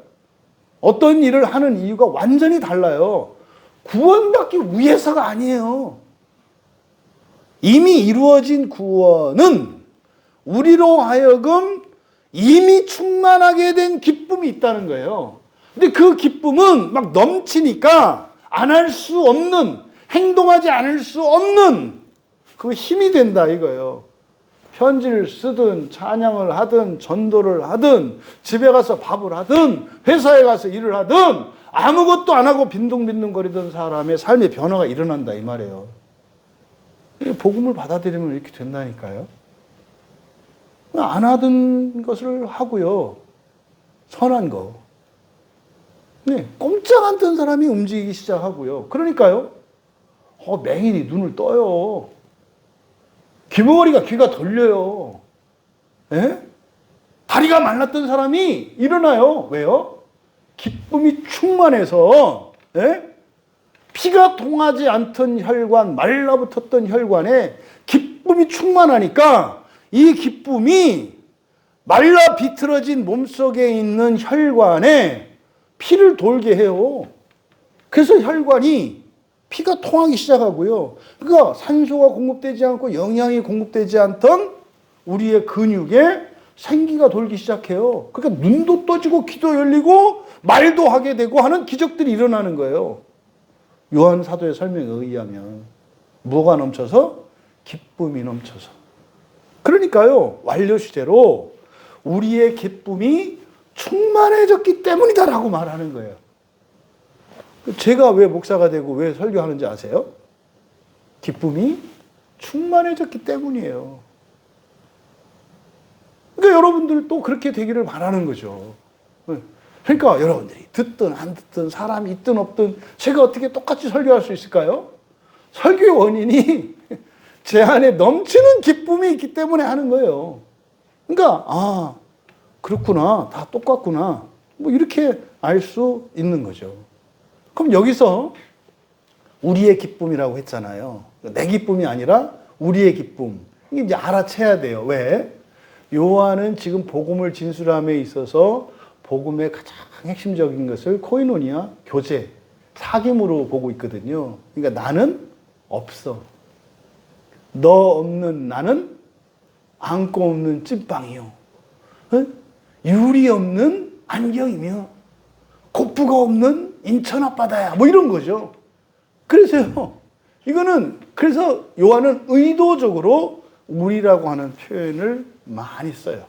어떤 일을 하는 이유가 완전히 달라요. 구원받기 위해서가 아니에요. 이미 이루어진 구원은 우리로 하여금 이미 충만하게 된 기쁨이 있다는 거예요. 근데 그 기쁨은 막 넘치니까 안 할 수 없는, 행동하지 않을 수 없는 그 힘이 된다 이거예요. 편지를 쓰든 찬양을 하든 전도를 하든 집에 가서 밥을 하든 회사에 가서 일을 하든 아무것도 안 하고 빈둥빈둥거리던 사람의 삶의 변화가 일어난다 이 말이에요. 복음을 받아들이면 이렇게 된다니까요. 안 하던 것을 하고요. 선한 거. 네, 꼼짝 않던 사람이 움직이기 시작하고요. 그러니까요. 맹인이 눈을 떠요. 귀머거리가 귀가 돌려요. 예? 다리가 말랐던 사람이 일어나요. 왜요? 기쁨이 충만해서 예? 피가 통하지 않던 혈관, 말라붙었던 혈관에 기쁨이 충만하니까 이 기쁨이 말라 비틀어진 몸속에 있는 혈관에 피를 돌게 해요. 그래서 혈관이 피가 통하기 시작하고요. 그러니까 산소가 공급되지 않고 영양이 공급되지 않던 우리의 근육에 생기가 돌기 시작해요. 그러니까 눈도 떠지고 귀도 열리고 말도 하게 되고 하는 기적들이 일어나는 거예요. 요한 사도의 설명에 의하면 뭐가 넘쳐서? 기쁨이 넘쳐서. 그러니까요. 완료시제로 우리의 기쁨이 충만해졌기 때문이다라고 말하는 거예요. 제가 왜 목사가 되고 왜 설교하는지 아세요? 기쁨이 충만해졌기 때문이에요. 그러니까 여러분들도 그렇게 되기를 바라는 거죠. 그러니까 여러분들이 듣든 안 듣든 사람이 있든 없든 제가 어떻게 똑같이 설교할 수 있을까요? 설교의 원인이 제 안에 넘치는 기쁨이 있기 때문에 하는 거예요. 그러니까 그렇구나, 다 똑같구나, 뭐 이렇게 알 수 있는 거죠. 그럼 여기서 우리의 기쁨이라고 했잖아요. 내 기쁨이 아니라 우리의 기쁨. 이게 이제 알아채야 돼요. 왜? 요한은 지금 복음을 진술함에 있어서 복음의 가장 핵심적인 것을 코이노니아, 교제, 사귐으로 보고 있거든요. 그러니까 나는 없어. 너 없는 나는 안고 없는 찐빵이요. 유리 없는 안경이며 고프가 없는 인천 앞바다야. 뭐 이런 거죠. 그래서요. 그래서 요한은 의도적으로 우리라고 하는 표현을 많이 써요.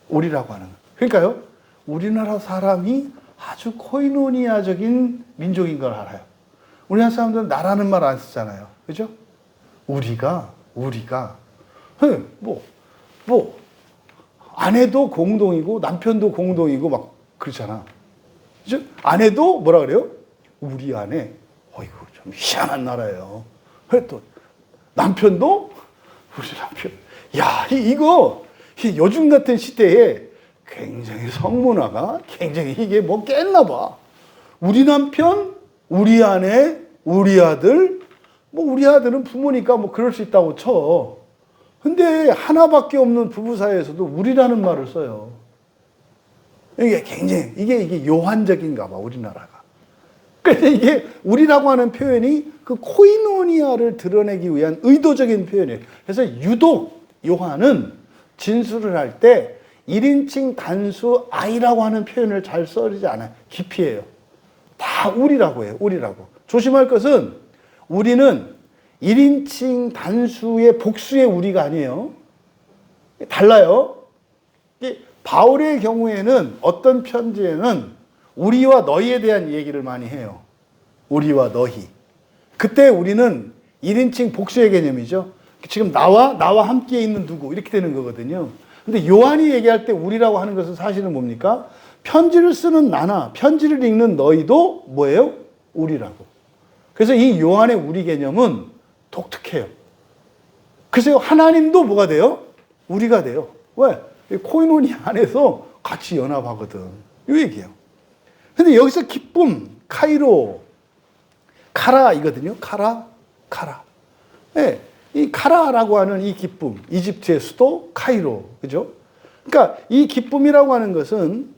우리라고 하는. 그러니까요. 우리나라 사람이 아주 코이노니아적인 민족인 걸 알아요. 우리나라 사람들은 나라는 말 안 쓰잖아요. 그죠? 우리가. 아내도 공동이고 남편도 공동이고 막 그렇잖아. 그죠? 아내도 뭐라 그래요? 우리 아내. 어이구, 저 참 희한한 나라예요. 또 남편도 우리 남편. 야, 이거 요즘 같은 시대에 굉장히 성문화가 굉장히 이게 뭐 깼나 봐. 우리 남편, 우리 아내, 우리 아들, 뭐 우리 아들은 부모니까 뭐 그럴 수 있다고 쳐. 근데 하나밖에 없는 부부 사이에서도 우리라는 말을 써요. 이게 굉장히 이게 요한적인가 봐, 우리나라가. 그래서 이게 우리라고 하는 표현이 그 코이노니아를 드러내기 위한 의도적인 표현이에요. 그래서 유독 요한은 진술을 할 때 1인칭 단수 I라고 하는 표현을 잘 써지 않아요. 기피해요. 다 우리라고 해요. 우리라고. 조심할 것은 우리는 1인칭 단수의 복수의 우리가 아니에요. 달라요. 바울의 경우에는 어떤 편지에는 우리와 너희에 대한 얘기를 많이 해요. 우리와 너희. 그때 우리는 1인칭 복수의 개념이죠. 지금 나와 함께 있는 누구 이렇게 되는 거거든요. 근데 요한이 얘기할 때 우리라고 하는 것은 사실은 뭡니까? 편지를 쓰는 나나 편지를 읽는 너희도 뭐예요? 우리라고. 그래서 이 요한의 우리 개념은 독특해요. 그래서 하나님도 뭐가 돼요? 우리가 돼요. 왜? 코이노니아 안에서 같이 연합하거든. 이 얘기예요. 근데 여기서 기쁨, 카이로, 카라이거든요. 카라. 네, 이 카라라고 하는 이 기쁨, 이집트의 수도 카이로, 그죠? 그러니까 이 기쁨이라고 하는 것은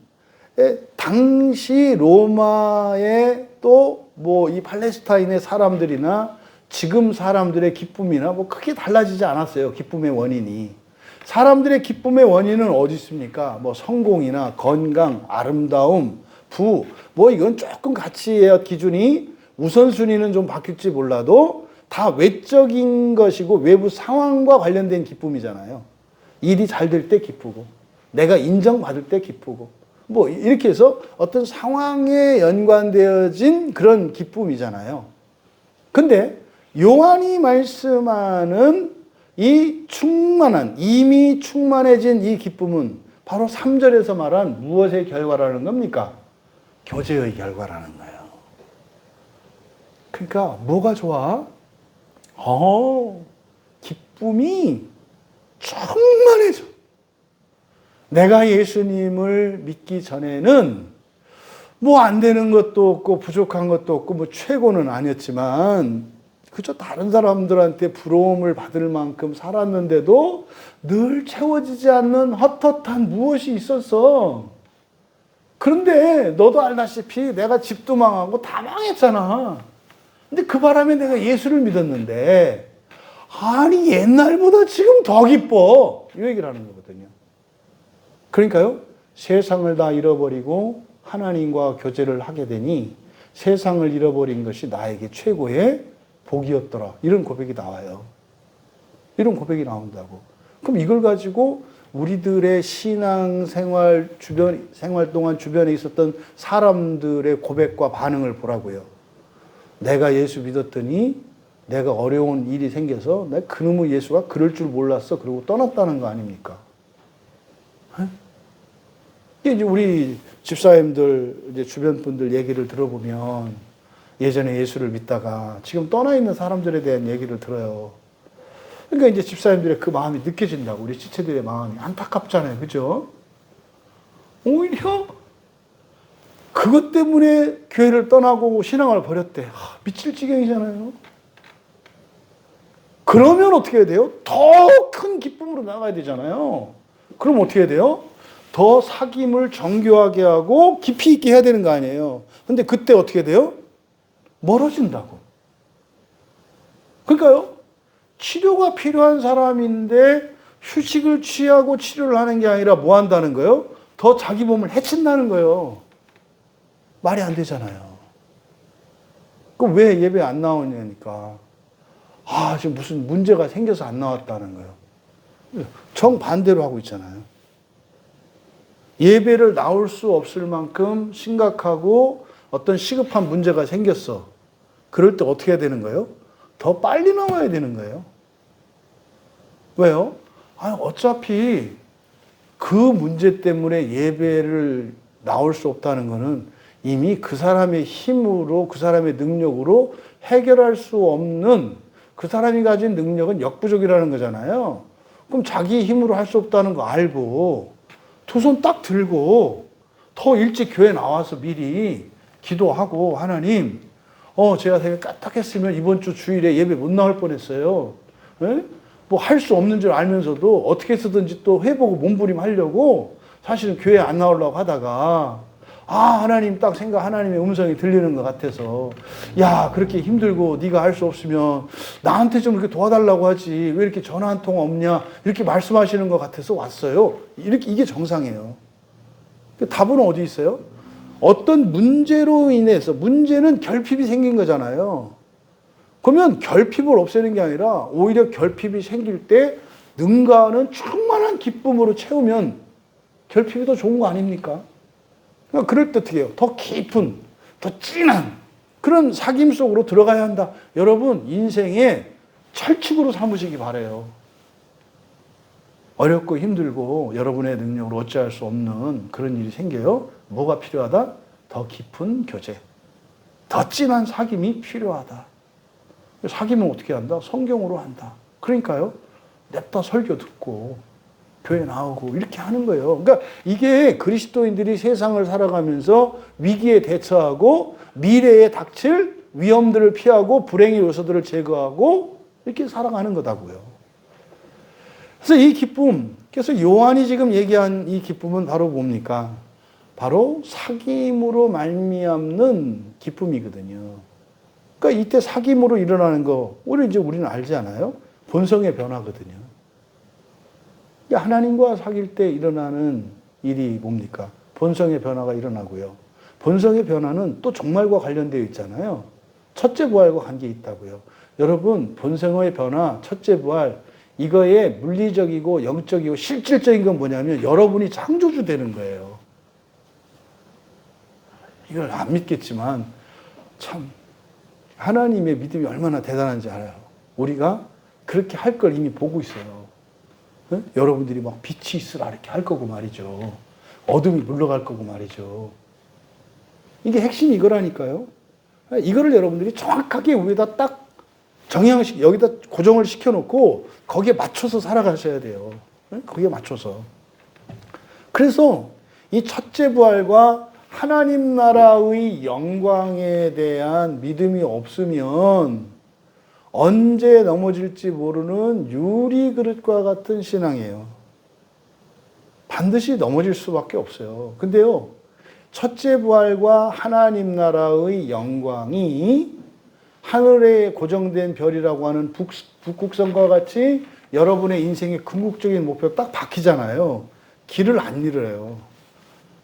당시 로마의 또 뭐 이 팔레스타인의 사람들이나 지금 사람들의 기쁨이나 뭐 크게 달라지지 않았어요. 기쁨의 원인이. 사람들의 기쁨의 원인은 어디 있습니까? 뭐 성공이나 건강, 아름다움, 부, 뭐 이건 조금 가치의 기준이 우선순위는 좀 바뀔지 몰라도 다 외적인 것이고 외부 상황과 관련된 기쁨이잖아요. 일이 잘 될 때 기쁘고 내가 인정받을 때 기쁘고 뭐 이렇게 해서 어떤 상황에 연관되어진 그런 기쁨이잖아요. 근데 요한이 말씀하는 이 충만한 이미 충만해진 이 기쁨은 바로 3절에서 말한 무엇의 결과라는 겁니까? 교제의 결과라는 거예요. 그러니까 뭐가 좋아? 기쁨이 충만해져. 내가 예수님을 믿기 전에는 뭐 안 되는 것도 없고 부족한 것도 없고 뭐 최고는 아니었지만 그저 다른 사람들한테 부러움을 받을 만큼 살았는데도 늘 채워지지 않는 헛헛한 무엇이 있었어. 그런데 너도 알다시피 내가 집도 망하고 다 망했잖아. 근데 그 바람에 내가 예수를 믿었는데 아니 옛날보다 지금 더 기뻐. 이 얘기를 하는 거거든요. 그러니까요. 세상을 다 잃어버리고 하나님과 교제를 하게 되니 세상을 잃어버린 것이 나에게 최고의 복이었더라. 이런 고백이 나와요. 이런 고백이 나온다고. 그럼 이걸 가지고 우리들의 신앙 생활 동안 주변에 있었던 사람들의 고백과 반응을 보라고요. 내가 예수 믿었더니 내가 어려운 일이 생겨서 내가 그놈의 예수가 그럴 줄 몰랐어. 그러고 떠났다는 거 아닙니까? 이게 이제 우리 집사님들, 이제 주변 분들 얘기를 들어보면 예전에 예수를 믿다가 지금 떠나 있는 사람들에 대한 얘기를 들어요. 그러니까 이제 집사님들의 그 마음이 느껴진다고. 우리 지체들의 마음이 안타깝잖아요. 그죠? 오히려 그것 때문에 교회를 떠나고 신앙을 버렸대. 미칠 지경이잖아요. 그러면 어떻게 해야 돼요? 더 큰 기쁨으로 나가야 되잖아요. 그럼 어떻게 해야 돼요? 더 사귐을 정교하게 하고 깊이 있게 해야 되는 거 아니에요. 근데 그때 어떻게 돼요? 멀어진다고. 그러니까요. 치료가 필요한 사람인데 휴식을 취하고 치료를 하는 게 아니라 뭐 한다는 거예요? 더 자기 몸을 해친다는 거예요. 말이 안 되잖아요. 그럼 왜 예배 안 나오냐니까. 지금 무슨 문제가 생겨서 안 나왔다는 거예요. 정반대로 하고 있잖아요. 예배를 나올 수 없을 만큼 심각하고 어떤 시급한 문제가 생겼어. 그럴 때 어떻게 해야 되는 거예요? 더 빨리 나와야 되는 거예요. 왜요? 어차피 그 문제 때문에 예배를 나올 수 없다는 거는 이미 그 사람의 힘으로, 그 사람의 능력으로 해결할 수 없는 그 사람이 가진 능력은 역부족이라는 거잖아요. 그럼 자기 힘으로 할 수 없다는 거 알고 두 손 딱 들고 더 일찍 교회 나와서 미리 기도하고 하나님, 제가 되게 까딱했으면 이번 주 주일에 예배 못 나올 뻔했어요. 뭐 할 수 없는 줄 알면서도 어떻게 해서든지 또 해보고 몸부림하려고 사실은 교회 안 나오려고 하다가 하나님 딱 하나님의 음성이 들리는 것 같아서 야, 그렇게 힘들고 네가 할 수 없으면 나한테 좀 이렇게 도와달라고 하지 왜 이렇게 전화 한 통 없냐 이렇게 말씀하시는 것 같아서 왔어요. 이게 정상이에요. 답은 어디 있어요? 어떤 문제로 인해서 문제는 결핍이 생긴 거잖아요. 그러면 결핍을 없애는 게 아니라 오히려 결핍이 생길 때 능가하는 충만한 기쁨으로 채우면 결핍이 더 좋은 거 아닙니까? 그러니까 그럴 때 어떻게 해요? 더 깊은, 더 진한 그런 사귐 속으로 들어가야 한다. 여러분 인생의 철칙으로 삼으시기 바라요. 어렵고 힘들고 여러분의 능력으로 어찌할 수 없는 그런 일이 생겨요. 뭐가 필요하다? 더 깊은 교제, 더 진한 사귐이 필요하다. 사귐은 어떻게 한다? 성경으로 한다. 그러니까요. 냅다 설교 듣고 교회 나오고 이렇게 하는 거예요. 그러니까 이게 그리스도인들이 세상을 살아가면서 위기에 대처하고 미래에 닥칠 위험들을 피하고 불행의 요소들을 제거하고 이렇게 살아가는 거다고요. 그래서 이 기쁨, 그래서 요한이 지금 얘기한 이 기쁨은 바로 뭡니까? 바로 사귐으로 말미암는 기쁨이거든요. 그러니까 이때 사귐으로 일어나는 거, 우리는 알지 않아요? 본성의 변화거든요. 그러니까 하나님과 사귈 때 일어나는 일이 뭡니까? 본성의 변화가 일어나고요. 본성의 변화는 또 종말과 관련되어 있잖아요. 첫째 부활과 관계 있다고요. 여러분, 본성의 변화, 첫째 부활, 이거의 물리적이고 영적이고 실질적인 건 뭐냐면 여러분이 창조주 되는 거예요. 이걸 안 믿겠지만 참 하나님의 믿음이 얼마나 대단한지 알아요. 우리가 그렇게 할 걸 이미 보고 있어요. 네? 여러분들이 막 빛이 있으라 이렇게 할 거고 말이죠. 어둠이 물러갈 거고 말이죠. 이게 핵심이 이거라니까요. 이거를 여러분들이 정확하게 위에다 딱 여기다 고정을 시켜놓고 거기에 맞춰서 살아가셔야 돼요. 네? 거기에 맞춰서. 그래서 이 첫째 부활과 하나님 나라의 영광에 대한 믿음이 없으면 언제 넘어질지 모르는 유리그릇과 같은 신앙이에요. 반드시 넘어질 수밖에 없어요. 근데요, 첫째 부활과 하나님 나라의 영광이 하늘에 고정된 별이라고 하는 북극성과 같이 여러분의 인생의 궁극적인 목표가 딱 박히잖아요. 길을 안 잃어요.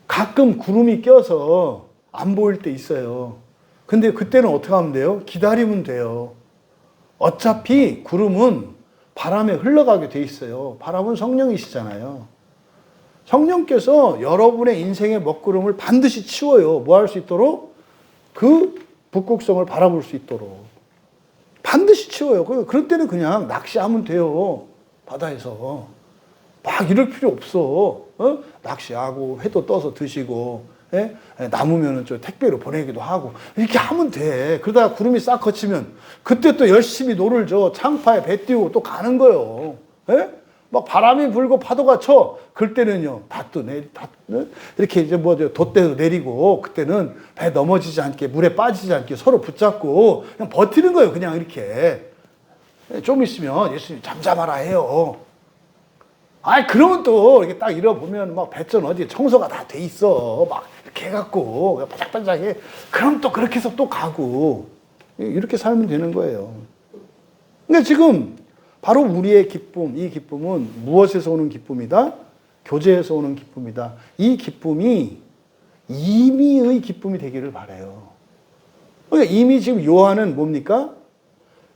가끔 구름이 껴서 안 보일 때 있어요. 근데 그때는 어떻게 하면 돼요? 기다리면 돼요. 어차피 구름은 바람에 흘러가게 돼 있어요. 바람은 성령이시잖아요. 성령께서 여러분의 인생의 먹구름을 반드시 치워요. 뭐 할 수 있도록? 그 북극성을 바라볼 수 있도록. 반드시 치워요. 그럴 때는 그냥 낚시하면 돼요. 바다에서. 막 이럴 필요 없어. 낚시하고 회도 떠서 드시고, 남으면 저 택배로 보내기도 하고 이렇게 하면 돼. 그러다가 구름이 싹 거치면 그때 또 열심히 노를 저 창파에 배 띄우고 또 가는 거예요. 막 바람이 불고 파도가 쳐. 그럴 때는요, 이렇게 이제 돛대도 내리고 그때는 배 넘어지지 않게 물에 빠지지 않게 서로 붙잡고 그냥 버티는 거예요. 그냥 이렇게. 좀 있으면 예수님 잠잠하라 해요. 그러면 또 이렇게 딱 잃어보면 막 배전 어디에 청소가 다 돼 있어. 막 이렇게 해갖고 바짝바짝해. 그럼 또 그렇게 해서 또 가고. 이렇게 살면 되는 거예요. 근데 지금 바로 우리의 기쁨, 이 기쁨은 무엇에서 오는 기쁨이다? 교제에서 오는 기쁨이다. 이 기쁨이 임의의 기쁨이 되기를 바라요. 그러니까 이미 지금 요한은 뭡니까?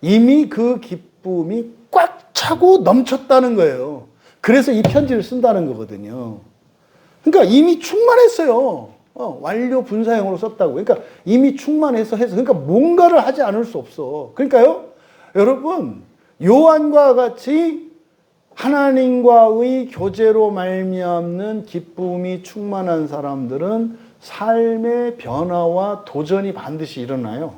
이미 그 기쁨이 꽉 차고 넘쳤다는 거예요. 그래서 이 편지를 쓴다는 거거든요. 그러니까 이미 충만했어요. 완료 분사형으로 썼다고. 그러니까 이미 충만해서 해서. 그러니까 뭔가를 하지 않을 수 없어. 그러니까요, 여러분, 요한과 같이 하나님과의 교제로 말미암는 기쁨이 충만한 사람들은 삶의 변화와 도전이 반드시 일어나요.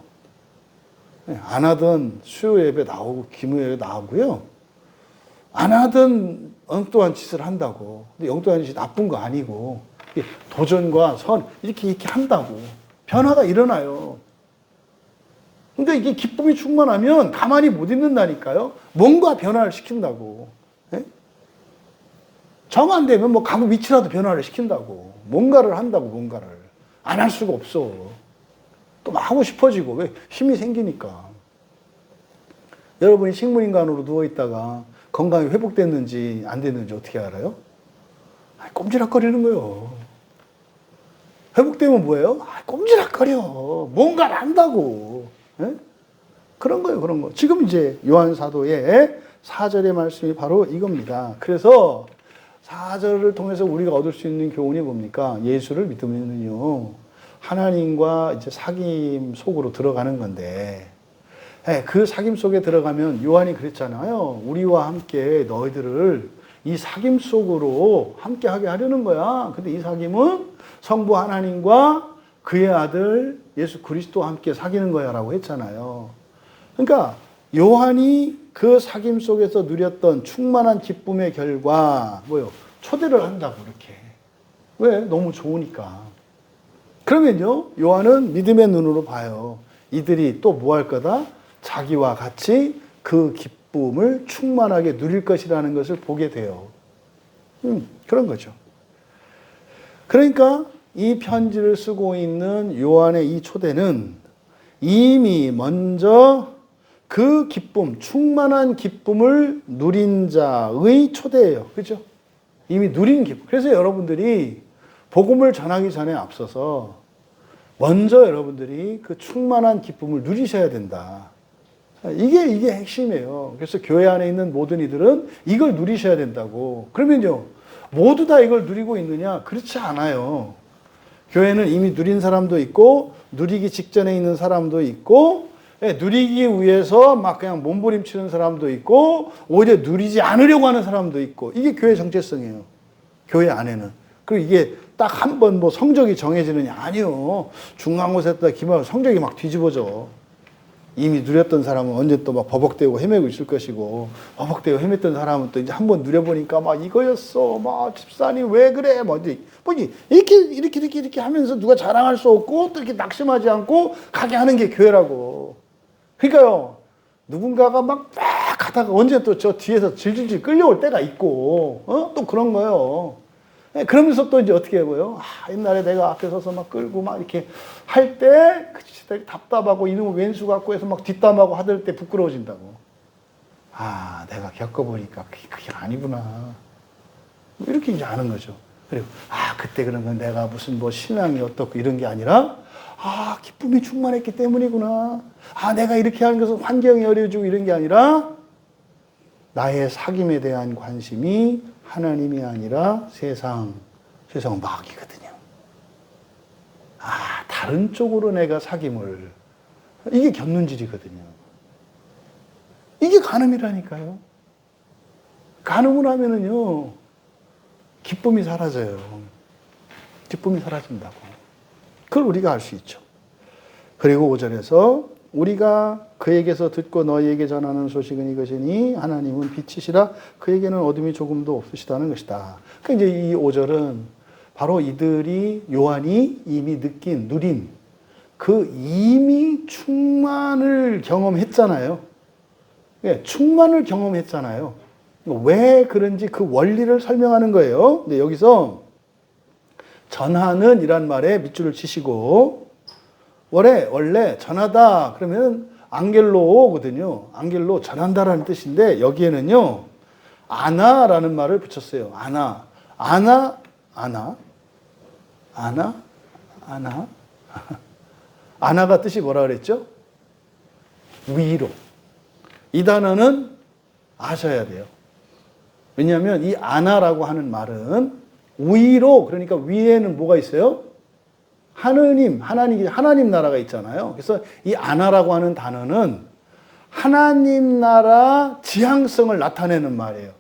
안 하던 수요 예배 나오고 기무 예배 나오고요. 안 하던 엉뚱한 짓을 한다고. 근데 엉뚱한 짓이 나쁜 거 아니고 도전과 선 이렇게 한다고 변화가 일어나요. 그러니까 이게 기쁨이 충만하면 가만히 못 있는다니까요. 뭔가 변화를 시킨다고. 정 안 되면 뭐 가구 밑이라도 변화를 시킨다고. 뭔가를 한다고 뭔가를. 안 할 수가 없어. 또 막 하고 싶어지고 왜 힘이 생기니까. 여러분이 식물인간으로 누워있다가 건강이 회복됐는지 안 됐는지 어떻게 알아요? 꼼지락거리는 거예요. 회복되면 뭐예요? 꼼지락거려. 뭔가를 한다고. 그런 거예요, 그런 거. 지금 이제 요한 사도의 4절의 말씀이 바로 이겁니다. 그래서 4절을 통해서 우리가 얻을 수 있는 교훈이 뭡니까? 예수를 믿으면요. 하나님과 이제 사귐 속으로 들어가는 건데, 그 사귐 속에 들어가면 요한이 그랬잖아요. 우리와 함께 너희들을 이 사귐 속으로 함께 하게 하려는 거야. 근데 이 사귐은 성부 하나님과 그의 아들 예수 그리스도와 함께 사귀는 거야 라고 했잖아요. 그러니까 요한이 그 사귐 속에서 누렸던 충만한 기쁨의 결과 뭐요? 초대를 한다고 이렇게. 왜? 너무 좋으니까. 그러면요, 요한은 믿음의 눈으로 봐요. 이들이 또 뭐 할 거다? 자기와 같이 그 기쁨을 충만하게 누릴 것이라는 것을 보게 돼요. 그런 거죠. 그러니까 이 편지를 쓰고 있는 요한의 이 초대는 이미 먼저 그 기쁨, 충만한 기쁨을 누린 자의 초대예요. 그죠? 이미 누린 기쁨. 그래서 여러분들이 복음을 전하기 전에 앞서서 먼저 여러분들이 그 충만한 기쁨을 누리셔야 된다. 이게 핵심이에요. 그래서 교회 안에 있는 모든 이들은 이걸 누리셔야 된다고. 그러면요, 모두 다 이걸 누리고 있느냐? 그렇지 않아요. 교회는 이미 누린 사람도 있고, 누리기 직전에 있는 사람도 있고, 누리기 위해서 막 그냥 몸부림치는 사람도 있고, 오히려 누리지 않으려고 하는 사람도 있고, 이게 교회 정체성이에요. 교회 안에는. 그리고 이게 딱 한 번 뭐 성적이 정해지느냐? 아니요. 중간고사 때 기말 성적이 막 뒤집어져. 이미 누렸던 사람은 언제 또 막 버벅대고 헤매고 있을 것이고, 버벅대고 헤맸던 사람은 또 이제 한번 누려보니까 막 이거였어. 막 집사님 왜 그래? 뭐 이렇게 하면서 누가 자랑할 수 없고 또 이렇게 낙심하지 않고 가게 하는 게 교회라고. 그러니까요, 누군가가 막 하다가 언제 또 저 뒤에서 질질질 끌려올 때가 있고, 또 그런 거예요. 그러면서 또 이제 어떻게 해보여? 옛날에 내가 앞에 서서 막 끌고 막 이렇게 할 때, 그치, 답답하고 이놈의 왼수 갖고 해서 막 뒷담하고 하들 때 부끄러워진다고. 내가 겪어보니까 그게 아니구나. 이렇게 이제 아는 거죠. 그리고, 그때 그러면 내가 무슨 뭐 신앙이 어떻고 이런 게 아니라, 기쁨이 충만했기 때문이구나. 내가 이렇게 하는 것은 환경이 어려워지고 이런 게 아니라, 나의 사귐에 대한 관심이 하나님이 아니라 세상은 마귀거든요. 다른 쪽으로 내가 사귐을. 이게 견눈질이거든요. 이게 간음이라니까요. 간음을 하면은요, 기쁨이 사라져요. 기쁨이 사라진다고. 그걸 우리가 알 수 있죠. 그리고 5절에서 우리가 그에게서 듣고 너희에게 전하는 소식은 이것이니 하나님은 빛이시라 그에게는 어둠이 조금도 없으시다는 것이다. 그러니까 이제 이 5절은 바로 이들이 요한이 이미 누린 그 이미 충만을 경험했잖아요. 충만을 경험했잖아요. 왜 그런지 그 원리를 설명하는 거예요. 근데 여기서 전하는 이란 말에 밑줄을 치시고 원래 전하다 그러면 앙겔로거든요. 앙겔로 전한다라는 뜻인데 여기에는요 아나라는 말을 붙였어요. 아나가 뜻이 뭐라 그랬죠? 위로. 이 단어는 아셔야 돼요. 왜냐하면 이 아나라고 하는 말은 위로, 그러니까 위에는 뭐가 있어요? 하나님 나라가 있잖아요. 그래서 이 아나라고 하는 단어는 하나님 나라 지향성을 나타내는 말이에요.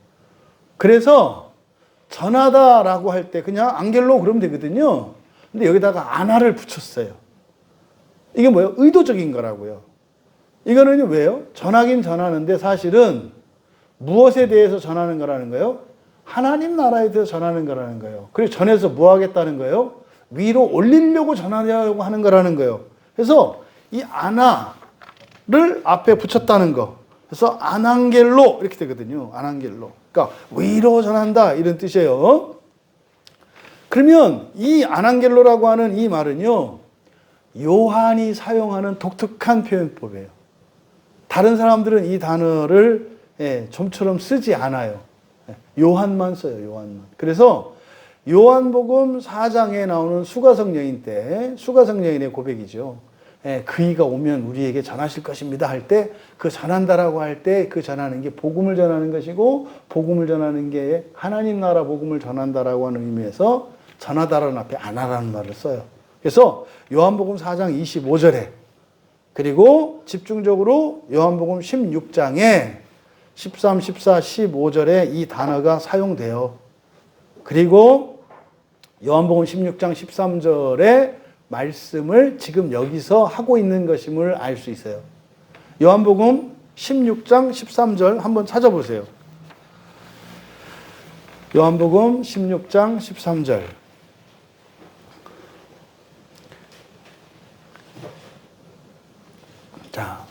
그래서 전하다라고 할 때 그냥 앙겔로 그러면 되거든요. 근데 여기다가 아나를 붙였어요. 이게 뭐예요? 의도적인 거라고요. 이거는 왜요? 전하긴 전하는데 사실은 무엇에 대해서 전하는 거라는 거예요? 하나님 나라에 대해서 전하는 거라는 거예요. 그래서 전해서 뭐 하겠다는 거예요? 위로 올리려고 전하려고 하는 거라는 거예요. 그래서 이 아나를 앞에 붙였다는 거. 그래서 아난겔로 이렇게 되거든요. 아난겔로. 그러니까 위로 전한다 이런 뜻이에요. 그러면 이 아난겔로라고 하는 이 말은요. 요한이 사용하는 독특한 표현법이에요. 다른 사람들은 이 단어를 좀처럼 쓰지 않아요. 요한만 써요. 요한만. 그래서 요한복음 4장에 나오는 수가성 여인 때 수가성 여인의 고백이죠. 그이가 오면 우리에게 전하실 것입니다 할 때 그 전한다라고 할 때 그 전하는 게 복음을 전하는 것이고 복음을 전하는 게 하나님 나라 복음을 전한다라고 하는 의미에서 전하다라는 앞에 아나라는 말을 써요. 그래서 요한복음 4장 25절에 그리고 집중적으로 요한복음 16장에 13, 14, 15절에 이 단어가 사용돼요. 그리고 요한복음 16장 13절에 말씀을 지금 여기서 하고 있는 것임을 알 수 있어요. 요한복음 16장 13절 한번 찾아보세요. 요한복음 16장 13절. 자,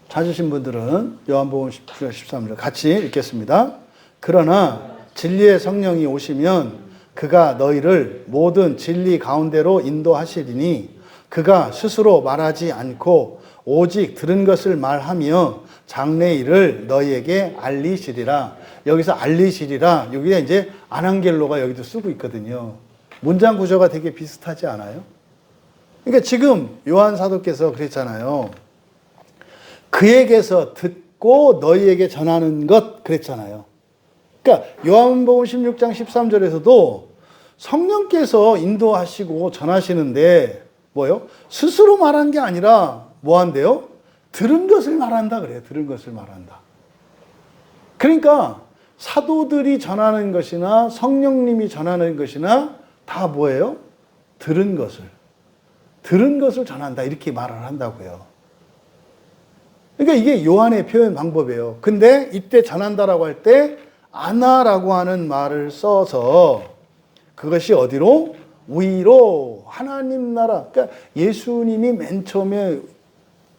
찾으신 분들은 요한복음 16장 13절 같이 읽겠습니다. 그러나 진리의 성령이 오시면 그가 너희를 모든 진리 가운데로 인도하시리니 그가 스스로 말하지 않고 오직 들은 것을 말하며 장래 일을 너희에게 알리시리라. 여기서 알리시리라. 여기가 이제 아난겔로가 여기도 쓰고 있거든요. 문장 구조가 되게 비슷하지 않아요? 그러니까 지금 요한 사도께서 그랬잖아요. 그에게서 듣고 너희에게 전하는 것 그랬잖아요. 그러니까 요한복음 16장 13절에서도 성령께서 인도하시고 전하시는데 뭐요? 스스로 말한 게 아니라 뭐 한대요? 들은 것을 말한다 그래요. 들은 것을 말한다. 그러니까 사도들이 전하는 것이나 성령님이 전하는 것이나 다 뭐예요? 들은 것을 전한다 이렇게 말을 한다고요. 그러니까 이게 요한의 표현 방법이에요. 근데 이때 전한다라고 할 때 아나라고 하는 말을 써서 그것이 어디로? 위로 하나님 나라. 그러니까 예수님이 맨 처음에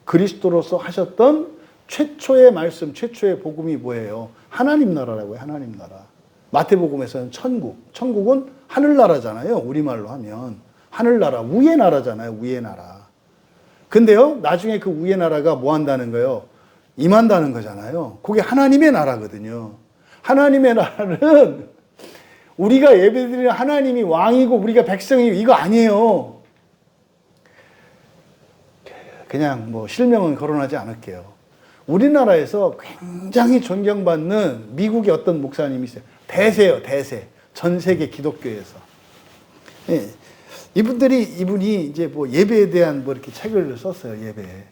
그리스도로서 하셨던 최초의 말씀, 최초의 복음이 뭐예요? 하나님 나라라고요. 하나님 나라. 마태복음에서는 천국. 천국은 하늘나라잖아요. 우리말로 하면. 하늘나라, 위의 나라잖아요. 위의 나라. 근데요, 나중에 그 위의 나라가 뭐 한다는 거예요? 임한다는 거잖아요. 그게 하나님의 나라거든요. 하나님의 나라는 우리가 예배드리는 하나님이 왕이고 우리가 백성이고 이거 아니에요. 그냥 뭐 실명은 거론하지 않을게요. 우리나라에서 굉장히 존경받는 미국의 어떤 목사님이 있어요. 대세요, 대세. 전 세계 기독교에서. 예. 이분이 이제 뭐 예배에 대한 뭐 이렇게 책을 썼어요, 예배에.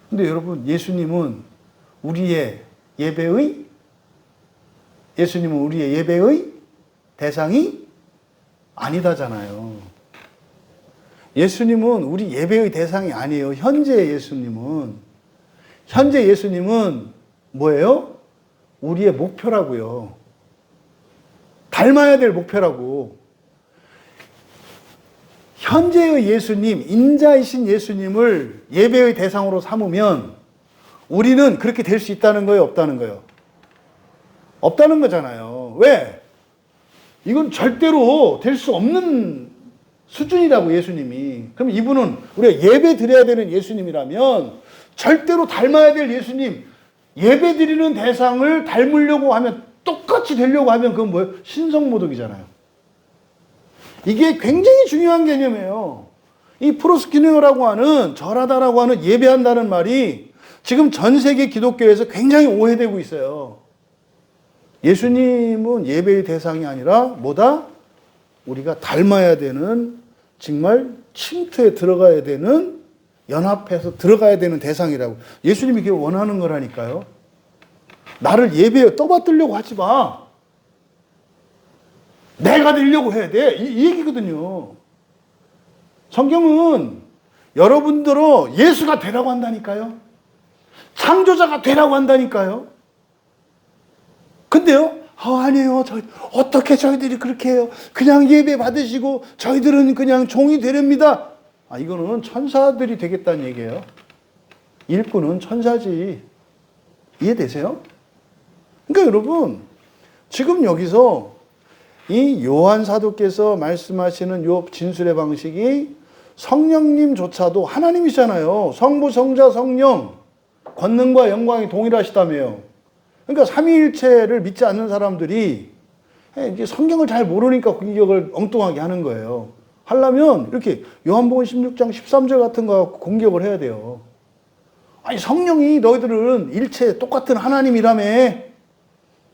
근데 여러분, 예수님은 우리의 예배의 대상이 아니다잖아요. 예수님은 우리 예배의 대상이 아니에요. 현재 예수님은 뭐예요? 우리의 목표라고요. 닮아야 될 목표라고. 현재의 예수님, 인자이신 예수님을 예배의 대상으로 삼으면 우리는 그렇게 될 수 있다는 거예요? 없다는 거예요? 없다는 거잖아요. 왜? 이건 절대로 될 수 없는 수준이라고 예수님이. 그럼 이분은 우리가 예배 드려야 되는 예수님이라면 절대로 닮아야 될 예수님, 예배 드리는 대상을 닮으려고 하면 똑같이 되려고 하면 그건 뭐예요? 신성모독이잖아요. 이게 굉장히 중요한 개념이에요. 이 프로스키노라고 하는 절하다라고 하는 예배한다는 말이 지금 전 세계 기독교에서 굉장히 오해되고 있어요. 예수님은 예배의 대상이 아니라 뭐다? 우리가 닮아야 되는 정말 침투에 들어가야 되는 연합해서 들어가야 되는 대상이라고. 예수님이 그게 원하는 거라니까요. 나를 예배에 떠받들려고 하지 마. 내가 되려고 해야 돼. 이 얘기거든요. 성경은 여러분들로 예수가 되라고 한다니까요. 창조자가 되라고 한다니까요. 근데요, 아니에요. 어떻게 저희들이 그렇게 해요? 그냥 예배 받으시고 저희들은 그냥 종이 되렵니다. 이거는 천사들이 되겠다는 얘기예요. 일꾼은 천사지. 이해되세요? 그러니까 여러분, 지금 여기서 이 요한 사도께서 말씀하시는 요 진술의 방식이 성령님조차도 하나님이잖아요. 성부, 성자, 성령 권능과 영광이 동일하시다며요. 그러니까 삼위일체를 믿지 않는 사람들이 이제 성경을 잘 모르니까 공격을 엉뚱하게 하는 거예요. 하려면 이렇게 요한복음 16장 13절 같은 거 갖고 공격을 해야 돼요. 아니 성령이 너희들은 일체 똑같은 하나님이라며.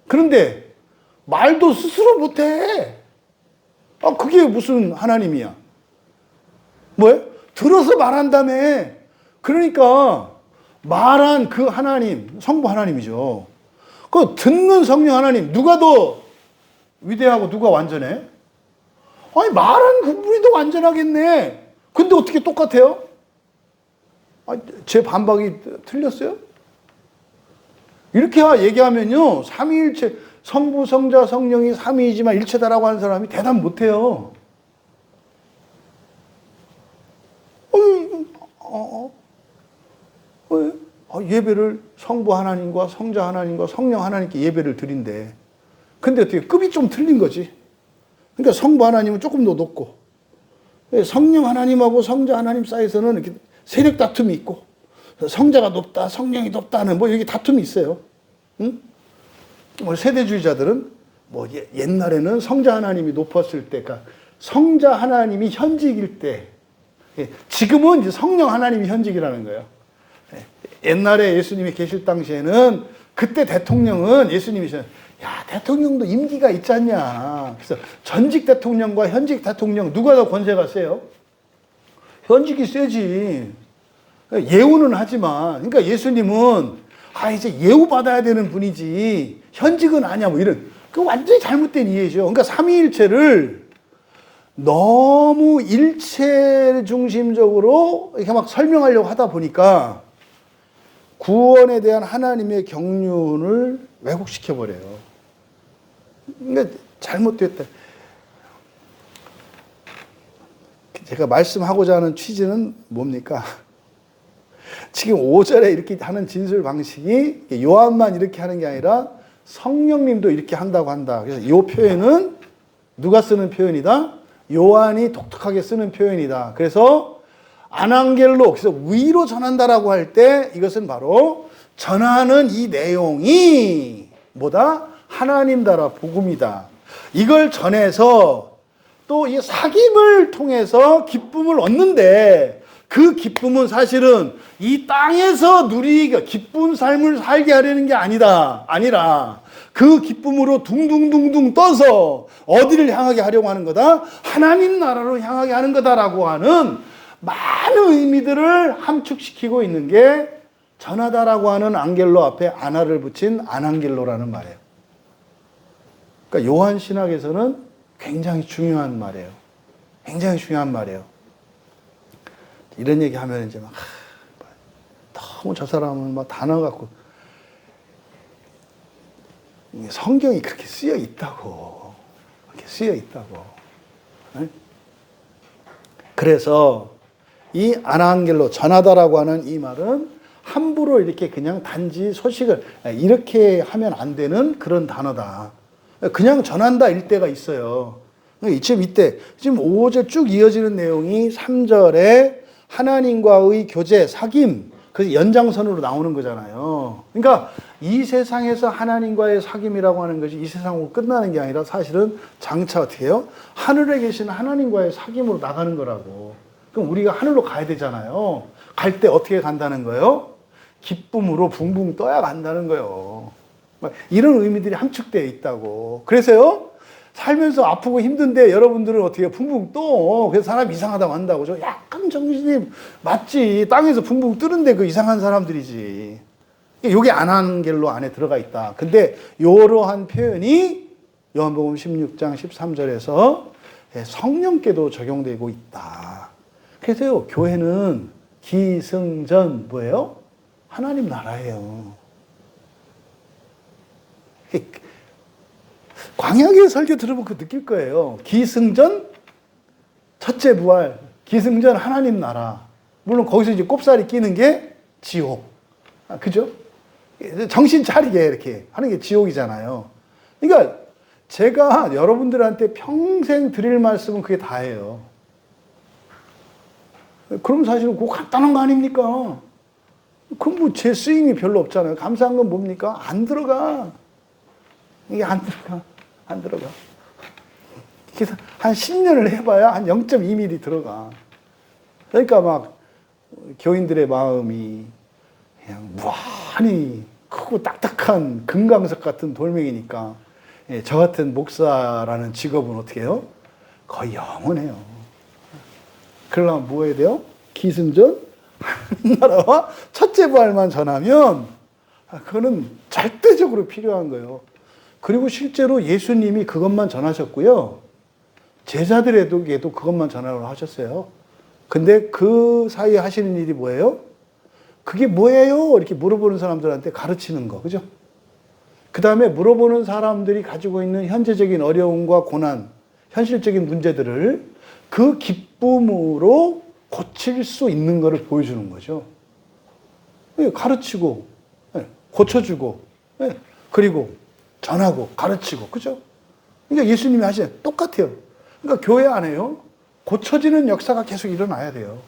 그런데 말도 스스로 못해. 그게 무슨 하나님이야? 뭐예요? 들어서 말한다며. 그러니까 말한 그 하나님, 성부 하나님이죠. 그 듣는 성령 하나님, 누가 더 위대하고 누가 완전해? 말한 그분이 더 완전하겠네. 근데 어떻게 똑같아요? 제 반박이 틀렸어요? 이렇게 얘기하면요, 삼위일체, 성부, 성자, 성령이 삼위이지만 일체다라고 하는 사람이 대답 못해요. 예배를 성부 하나님과 성자 하나님과 성령 하나님께 예배를 드린대. 근데 어떻게 급이 좀 틀린 거지. 그러니까 성부 하나님은 조금 더 높고 성령 하나님하고 성자 하나님 사이에서는 이렇게 세력 다툼이 있고 성자가 높다, 성령이 높다는 여기 다툼이 있어요. 응? 세대주의자들은 옛날에는 성자 하나님이 높았을 때, 그러니까 성자 하나님이 현직일 때, 지금은 이제 성령 하나님이 현직이라는 거예요. 옛날에 예수님이 계실 당시에는 그때 대통령은 예수님이셔. 대통령도 임기가 있지 않냐. 그래서 전직 대통령과 현직 대통령 누가 더 권세가 세요? 현직이 세지. 예우는 하지만, 그러니까 예수님은 이제 예우 받아야 되는 분이지 현직은 아니야 이런 그 완전히 잘못된 이해죠. 그러니까 삼위일체를 너무 일체 중심적으로 이렇게 막 설명하려고 하다 보니까 구원에 대한 하나님의 경륜을 왜곡시켜 버려요. 그러니까 잘못됐다. 제가 말씀하고자 하는 취지는 뭡니까? 지금 5절에 이렇게 하는 진술 방식이 요한만 이렇게 하는 게 아니라 성령님도 이렇게 한다고 한다. 그래서 이 표현은 누가 쓰는 표현이다? 요한이 독특하게 쓰는 표현이다. 그래서 아난겔로, 그래서 위로 전한다라고 할 때 이것은 바로 전하는 이 내용이 뭐다? 하나님다라, 복음이다. 이걸 전해서 또 이 사귐을 통해서 기쁨을 얻는데 그 기쁨은 사실은 이 땅에서 누리기가 기쁜 삶을 살게 하려는 게 아니라 그 기쁨으로 둥둥둥둥 떠서 어디를 향하게 하려고 하는 거다? 하나님 나라로 향하게 하는 거다라고 하는 많은 의미들을 함축시키고 있는 게 전하다라고 하는 안겔로 앞에 아나를 붙인 아난겔로라는 말이에요. 그러니까 요한 신학에서는 굉장히 중요한 말이에요. 굉장히 중요한 말이에요. 이런 얘기 하면 이제 너무 저 사람은 단어 갖고 성경이 그렇게 쓰여 있다고. 그렇게 쓰여 있다고. 네? 그래서 이 아난겔로 전하다라고 하는 이 말은 함부로 이렇게 그냥 단지 소식을 이렇게 하면 안 되는 그런 단어다. 그냥 전한다 일 때가 있어요. 지금 5절 쭉 이어지는 내용이 3절에 하나님과의 교제, 사귐, 그 연장선으로 나오는 거잖아요. 그러니까 이 세상에서 하나님과의 사귐이라고 하는 것이 이 세상으로 끝나는 게 아니라 사실은 장차 어떻게 해요? 하늘에 계신 하나님과의 사귐으로 나가는 거라고. 그럼 우리가 하늘로 가야 되잖아요. 갈 때 어떻게 간다는 거예요? 기쁨으로 붕붕 떠야 간다는 거예요. 이런 의미들이 함축되어 있다고. 그래서요, 살면서 아프고 힘든데 여러분들은 어떻게 붕붕 떠. 그래서 사람 이상하다고 한다고. 저 약간 정신이 맞지. 땅에서 붕붕 뜨는데 그 이상한 사람들이지. 이게 아난겔로 안에 들어가 있다. 근데 이러한 표현이 요한복음 16장 13절에서 성령께도 적용되고 있다. 그래서요, 교회는 기승전 뭐예요? 하나님 나라예요. 광야의 설교 들어보면 그 느낄 거예요. 기승전, 첫째 부활, 기승전 하나님 나라. 물론 거기서 이제 꼽살이 끼는 게 지옥. 그죠? 정신 차리게 이렇게 하는 게 지옥이잖아요. 그러니까 제가 여러분들한테 평생 드릴 말씀은 그게 다예요. 그럼 사실은 그거 간단한 거 아닙니까? 그럼 뭐 제 쓰임이 별로 없잖아요. 감사한 건 뭡니까? 안 들어가. 이게 안 들어가. 안 들어가. 그래서 한 10년을 해봐야 한 0.2mm 들어가. 그러니까 막 교인들의 마음이 그냥 무한히 크고 딱딱한 금강석 같은 돌멩이니까 저 같은 목사라는 직업은 어떻게 해요? 거의 영원해요. 그러려면 뭐 해야 돼요? 기승전 나라와 첫째 부활만 전하면 그거는 절대적으로 필요한 거예요. 그리고 실제로 예수님이 그것만 전하셨고요. 제자들에게도 그것만 전하라고 하셨어요. 근데 그 사이에 하시는 일이 뭐예요? 그게 뭐예요? 이렇게 물어보는 사람들한테 가르치는 거. 그죠? 그 다음에 물어보는 사람들이 가지고 있는 현재적인 어려움과 고난, 현실적인 문제들을 그 기쁨으로 고칠 수 있는 것을 보여주는 거죠. 가르치고, 고쳐주고, 그리고 전하고, 가르치고, 그죠? 그러니까 예수님이 하시는 똑같아요. 그러니까 교회 안에요. 고쳐지는 역사가 계속 일어나야 돼요.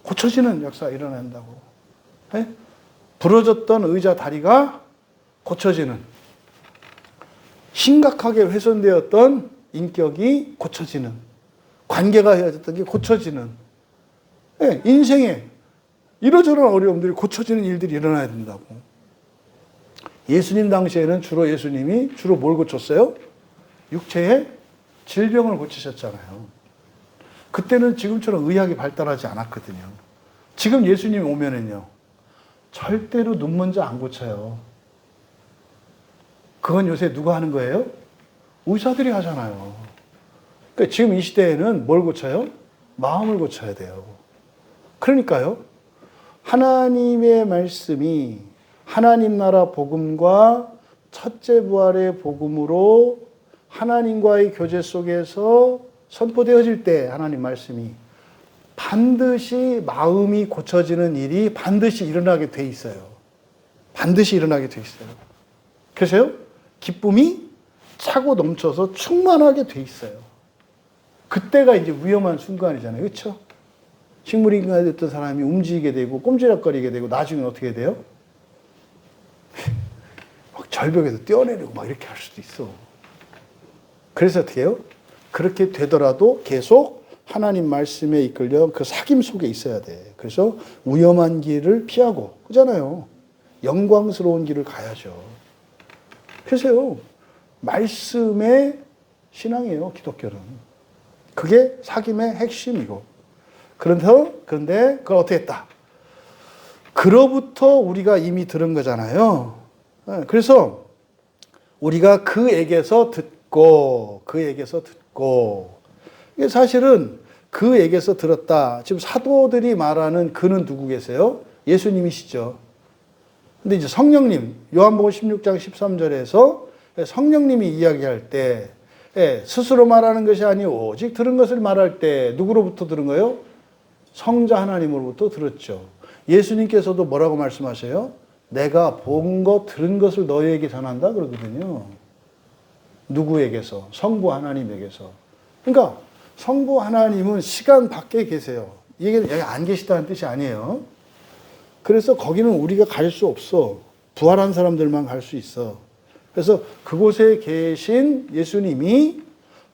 고쳐지는 역사가 일어난다고. 부러졌던 의자 다리가 고쳐지는, 심각하게 훼손되었던 인격이 고쳐지는, 관계가 헤어졌던 게 고쳐지는, 인생에 이러저런 어려움들이 고쳐지는 일들이 일어나야 된다고. 예수님 당시에는 예수님이 주로 뭘 고쳤어요? 육체의 질병을 고치셨잖아요. 그때는 지금처럼 의학이 발달하지 않았거든요. 지금 예수님이 오면은요, 절대로 눈 먼저 안 고쳐요. 그건 요새 누가 하는 거예요? 의사들이 하잖아요. 그러니까 지금 이 시대에는 뭘 고쳐요? 마음을 고쳐야 돼요. 그러니까요, 하나님의 말씀이 하나님 나라 복음과 첫째 부활의 복음으로 하나님과의 교제 속에서 선포되어질 때 하나님 말씀이 반드시 마음이 고쳐지는 일이 반드시 일어나게 돼 있어요. 반드시 일어나게 돼 있어요. 그래서요, 기쁨이 차고 넘쳐서 충만하게 돼 있어요. 그때가 이제 위험한 순간이잖아요. 그렇죠? 식물인간이 됐던 사람이 움직이게 되고 꼼지락거리게 되고 나중에 어떻게 돼요? 막 절벽에서 뛰어내리고 막 이렇게 할 수도 있어. 그래서 어떻게 해요? 그렇게 되더라도 계속 하나님 말씀에 이끌려 그 사귐 속에 있어야 돼. 그래서 위험한 길을 피하고, 그잖아요. 영광스러운 길을 가야죠. 그래서요, 말씀의 신앙이에요, 기독교는. 그게 사귐의 핵심이고. 그런데 그걸 어떻게 했다? 그로부터 우리가 이미 들은 거잖아요. 그래서 우리가 그에게서 듣고, 이게 사실은 그에게서 들었다. 지금 사도들이 말하는 그는 누구 계세요? 예수님이시죠. 근데 이제 성령님, 요한복음 16장 13절에서 성령님이 이야기할 때, 스스로 말하는 것이 아니오 오직 들은 것을 말할 때 누구로부터 들은 거예요? 성자 하나님으로부터 들었죠. 예수님께서도 뭐라고 말씀하세요? 내가 본 것, 들은 것을 너희에게 전한다 그러거든요. 누구에게서? 성부 하나님에게서. 그러니까 성부 하나님은 시간 밖에 계세요. 이게 여기 안 계시다는 뜻이 아니에요. 그래서 거기는 우리가 갈 수 없어. 부활한 사람들만 갈 수 있어. 그래서 그곳에 계신 예수님이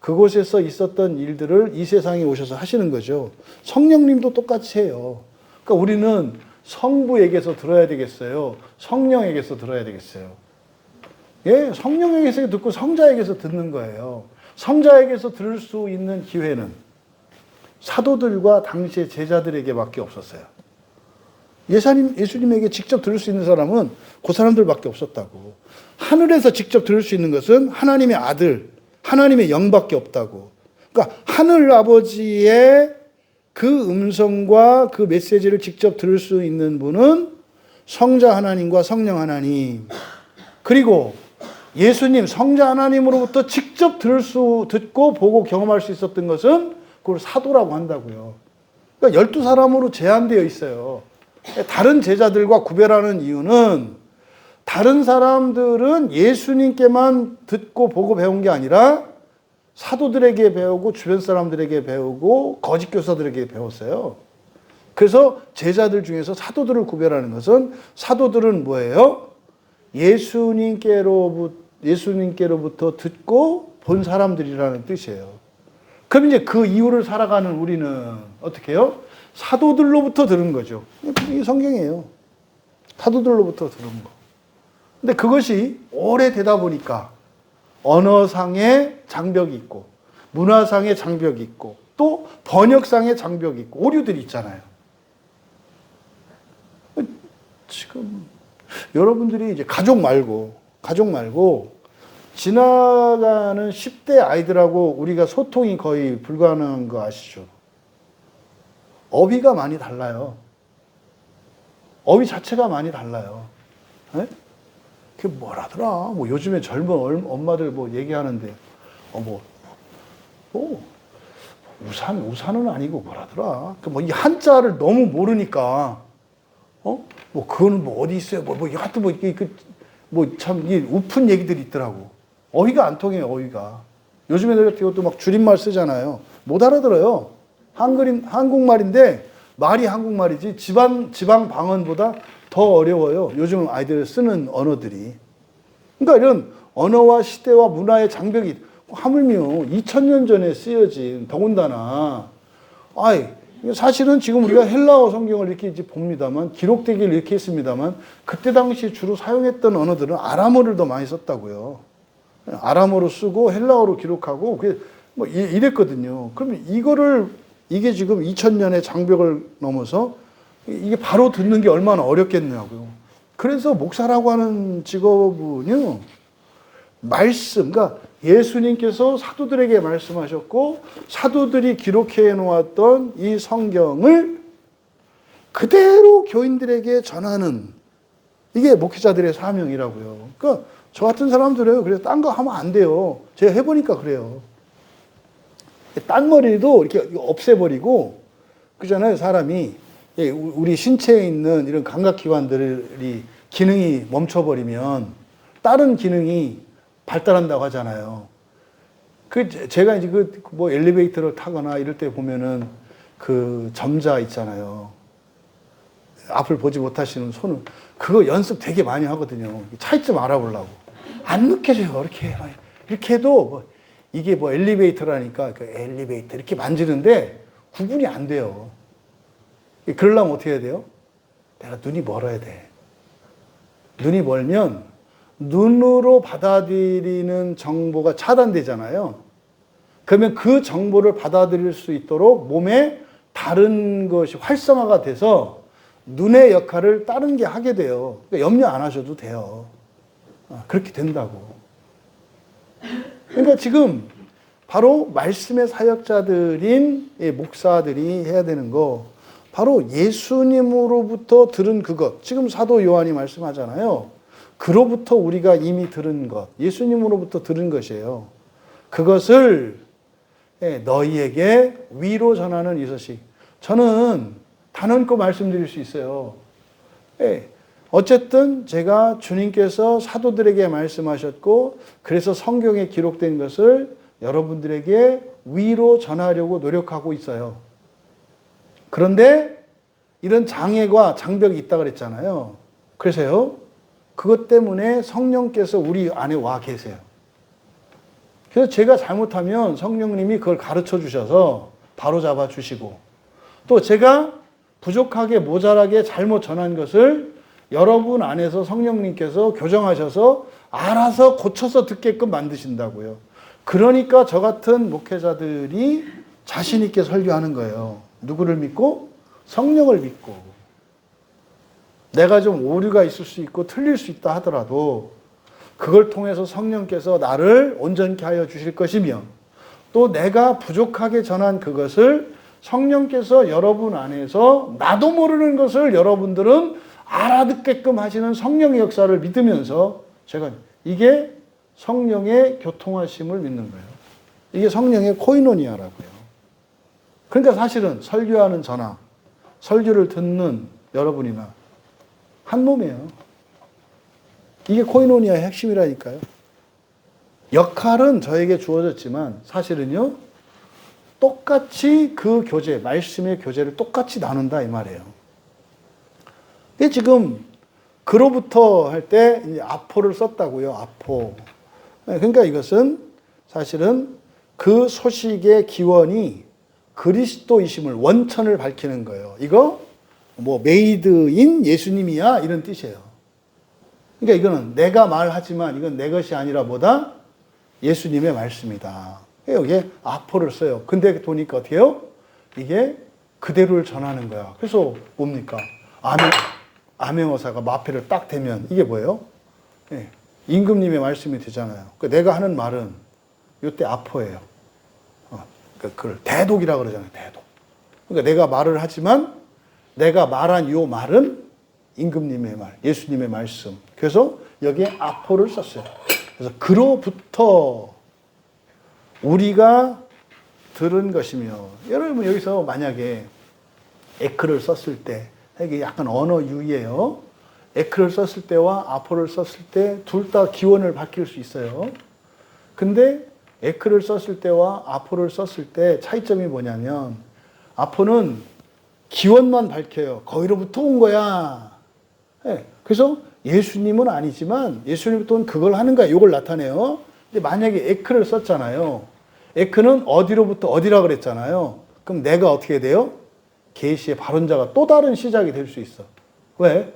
그곳에서 있었던 일들을 이 세상에 오셔서 하시는 거죠. 성령님도 똑같이 해요. 그러니까 우리는 성부에게서 들어야 되겠어요? 성령에게서 들어야 되겠어요? 예, 성령에게서 듣고 성자에게서 듣는 거예요. 성자에게서 들을 수 있는 기회는 사도들과 당시의 제자들에게밖에 없었어요. 예수님에게 직접 들을 수 있는 사람은 그 사람들밖에 없었다고. 하늘에서 직접 들을 수 있는 것은 하나님의 아들, 하나님의 영밖에 없다고. 그러니까 하늘 아버지의 그 음성과 그 메시지를 직접 들을 수 있는 분은 성자 하나님과 성령 하나님, 그리고 예수님 성자 하나님으로부터 직접 듣고 보고 경험할 수 있었던 것은 그걸 사도라고 한다고요. 그러니까 12사람으로 제한되어 있어요. 다른 제자들과 구별하는 이유는 다른 사람들은 예수님께만 듣고 보고 배운 게 아니라 사도들에게 배우고 주변 사람들에게 배우고 거짓 교사들에게 배웠어요. 그래서 제자들 중에서 사도들을 구별하는 것은 사도들은 뭐예요? 예수님께로부터 듣고 본 사람들이라는 뜻이에요. 그럼 이제 그 이유를 살아가는 우리는 어떻게 해요? 사도들로부터 들은 거죠. 이게 성경이에요. 사도들로부터 들은 거. 근데 그것이 오래되다 보니까 언어상의 장벽이 있고 문화상의 장벽이 있고 또 번역상의 장벽이 있고 오류들이 있잖아요. 지금 여러분들이 이제 가족 말고 지나가는 10대 아이들하고 우리가 소통이 거의 불가능한 거 아시죠? 어휘가 많이 달라요. 어휘 자체가 많이 달라요. 네? 그게 뭐라더라? 뭐 요즘에 젊은 엄마들 뭐 얘기하는데, 우산은 아니고 뭐라더라? 뭐 이 한자를 너무 모르니까, 뭐 그거는 뭐 어디 있어요? 하여튼 참 우픈 얘기들이 있더라고. 어휘가 안 통해요, 어휘가. 요즘 애들 같은 것도 막 줄임말 쓰잖아요. 못 알아들어요. 한국말인데 말이 한국말이지 지방 방언보다 더 어려워요. 요즘 아이들 쓰는 언어들이. 그러니까 이런 언어와 시대와 문화의 장벽이 하물며 2000년 전에 쓰여진 더군다나 사실은 지금 우리가 헬라어 성경을 이렇게 이제 봅니다만 기록되기를 이렇게 했습니다만 그때 당시 주로 사용했던 언어들은 아람어를 더 많이 썼다고요. 아람어로 쓰고 헬라어로 기록하고 뭐 이랬거든요. 그러면 이게 지금 2000년의 장벽을 넘어서 이게 바로 듣는 게 얼마나 어렵겠냐고요. 그래서 목사라고 하는 직업은요, 그러니까 예수님께서 사도들에게 말씀하셨고 사도들이 기록해 놓았던 이 성경을 그대로 교인들에게 전하는 이게 목회자들의 사명이라고요. 그러니까 저 같은 사람들은 그래서 딴 거 하면 안 돼요. 제가 해보니까 그래요. 딴 머리도 이렇게 없애버리고 그잖아요. 사람이 우리 신체에 있는 이런 감각기관들이 기능이 멈춰버리면 다른 기능이 발달한다고 하잖아요. 제가 이제 뭐 엘리베이터를 타거나 이럴 때 보면은 그 점자 있잖아요. 앞을 보지 못하시는 손은 그거 연습 되게 많이 하거든요. 차이점 알아보려고. 안 느껴져요. 이렇게 해도 이게 뭐 엘리베이터라니까 그 엘리베이터 이렇게 만지는데 구분이 안 돼요. 그러려면 어떻게 해야 돼요? 내가 눈이 멀어야 돼. 눈이 멀면 눈으로 받아들이는 정보가 차단되잖아요. 그러면 그 정보를 받아들일 수 있도록 몸에 다른 것이 활성화가 돼서 눈의 역할을 다른 게 하게 돼요. 그러니까 염려 안 하셔도 돼요. 그렇게 된다고. 그러니까 지금 바로 말씀의 사역자들인 목사들이 해야 되는 거 바로 예수님으로부터 들은 그것. 지금 사도 요한이 말씀하잖아요. 그로부터 우리가 이미 들은 것. 예수님으로부터 들은 것이에요. 그것을 너희에게 위로 전하는 이 소식. 저는 단언코 말씀드릴 수 있어요. 어쨌든 제가 주님께서 사도들에게 말씀하셨고 그래서 성경에 기록된 것을 여러분들에게 위로 전하려고 노력하고 있어요. 그런데 이런 장애와 장벽이 있다고 그랬잖아요. 그래서요. 그것 때문에 성령께서 우리 안에 와 계세요. 그래서 제가 잘못하면 성령님이 그걸 가르쳐 주셔서 바로 잡아 주시고 또 제가 부족하게 모자라게 잘못 전한 것을 여러분 안에서 성령님께서 교정하셔서 알아서 고쳐서 듣게끔 만드신다고요. 그러니까 저 같은 목회자들이 자신 있게 설교하는 거예요. 누구를 믿고? 성령을 믿고. 내가 좀 오류가 있을 수 있고 틀릴 수 있다 하더라도 그걸 통해서 성령께서 나를 온전케 하여 주실 것이며 또 내가 부족하게 전한 그것을 성령께서 여러분 안에서 나도 모르는 것을 여러분들은 알아듣게끔 하시는 성령의 역사를 믿으면서 제가 이게 성령의 교통하심을 믿는 거예요. 이게 성령의 코이노니아라고요. 그러니까 사실은 설교하는 저나 설교를 듣는 여러분이나 한 몸이에요. 이게 코이노니아의 핵심이라니까요. 역할은 저에게 주어졌지만 사실은요, 똑같이 그 교제, 말씀의 교제를 똑같이 나눈다 이 말이에요. 근데 지금 그로부터 할 때 아포를 썼다고요. 아포. 그러니까 이것은 사실은 그 소식의 기원이 그리스도이심을, 원천을 밝히는 거예요. 이거 뭐 메이드인 예수님이야 이런 뜻이에요. 그러니까 이거는 내가 말하지만 이건 내 것이 아니라 뭐다? 예수님의 말씀이다. 여기에 아포를 써요. 근데 보니까 어떻게 해요? 이게 그대로를 전하는 거야. 그래서 뭡니까? 암행어사가 마패를 딱 대면 이게 뭐예요? 예, 임금님의 말씀이 되잖아요. 내가 하는 말은 이때 아포예요. 그걸 대독이라고 그러잖아요. 대독. 그러니까 내가 말을 하지만 내가 말한 요 말은 임금님의 말, 예수님의 말씀. 그래서 여기에 아포를 썼어요. 그래서 그로부터 우리가 들은 것이며, 여러분 여기서 만약에 에크를 썼을 때, 이게 약간 언어 유희예요. 에크를 썼을 때와 아포를 썼을 때 둘 다 기원을 밝힐 수 있어요. 근데 에크를 썼을 때와 아포를 썼을 때 차이점이 뭐냐면, 아포는 기원만 밝혀요. 거기로부터 온 거야. 네. 그래서 예수님은 아니지만 예수님부터는 그걸 하는 거야. 이걸 나타내요. 근데 만약에 에크를 썼잖아요. 에크는 어디로부터 어디라 그랬잖아요. 그럼 내가 어떻게 돼요? 계시의 발언자가 또 다른 시작이 될 수 있어. 왜?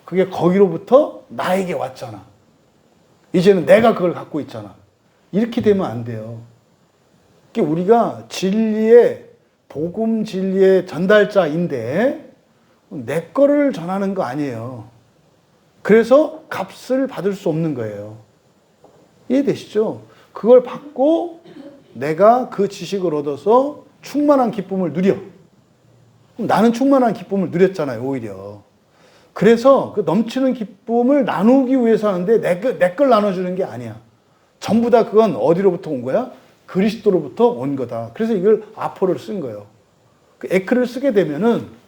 그게 거기로부터 나에게 왔잖아. 이제는 내가 그걸 갖고 있잖아. 이렇게 되면 안 돼요. 우리가 진리의, 복음 진리의 전달자인데 내 거를 전하는 거 아니에요. 그래서 값을 받을 수 없는 거예요. 이해되시죠? 그걸 받고 내가 그 지식을 얻어서 충만한 기쁨을 누려. 나는 충만한 기쁨을 누렸잖아요, 오히려. 그래서 그 넘치는 기쁨을 나누기 위해서 하는데 내 걸 나눠주는 게 아니야. 전부 다 그건 어디로부터 온 거야? 그리스도로부터 온 거다. 그래서 이걸 아포를 쓴 거예요. 그 에크를 쓰게 되면은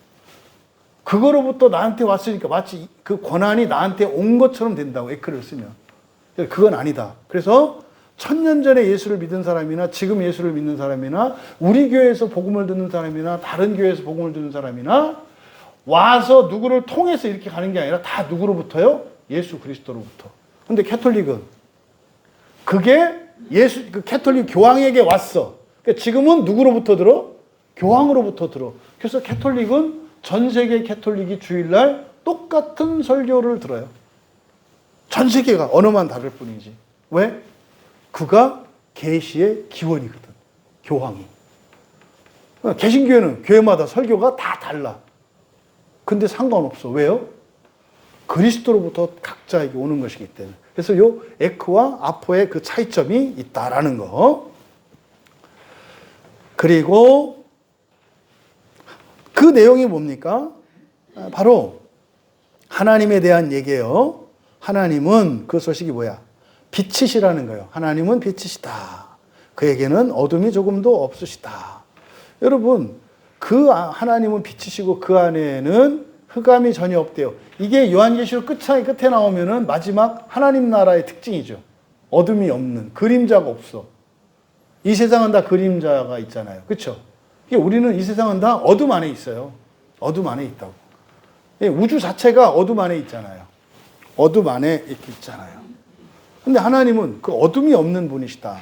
그거로부터 나한테 왔으니까 마치 그 권한이 나한테 온 것처럼 된다고, 에크를 쓰면. 그건 아니다. 그래서 1000년 전에 예수를 믿은 사람이나 지금 예수를 믿는 사람이나 우리 교회에서 복음을 듣는 사람이나 다른 교회에서 복음을 듣는 사람이나 와서 누구를 통해서 이렇게 가는 게 아니라 다 누구로부터요? 예수 그리스도로부터. 근데 캐톨릭은 그게 그 캐톨릭 교황에게 왔어. 그러니까 지금은 누구로부터 들어? 교황으로부터 들어. 그래서 캐톨릭은 전 세계 캐톨릭이 주일날 똑같은 설교를 들어요. 전 세계가 언어만 다를 뿐이지. 왜? 그가 계시의 기원이거든. 교황이. 개신교회는 교회마다 설교가 다 달라. 근데 상관없어. 왜요? 그리스도로부터 각자에게 오는 것이기 때문에. 그래서 요 에크와 아포의 그 차이점이 있다라는 거. 그리고 그 내용이 뭡니까? 바로 하나님에 대한 얘기예요. 하나님은 그 소식이 뭐야? 빛이시라는 거예요. 하나님은 빛이시다. 그에게는 어둠이 조금도 없으시다. 여러분, 그 하나님은 빛이시고 그 안에는 흑암이 전혀 없대요. 이게 요한계시록 끝에 나오면은 마지막 하나님 나라의 특징이죠. 어둠이 없는, 그림자가 없어. 이 세상은 다 그림자가 있잖아요. 그렇죠? 우리는 이 세상은 다 어둠 안에 있어요. 어둠 안에 있다고. 우주 자체가 어둠 안에 있잖아요. 어둠 안에 이렇게 있잖아요. 근데 하나님은 그 어둠이 없는 분이시다.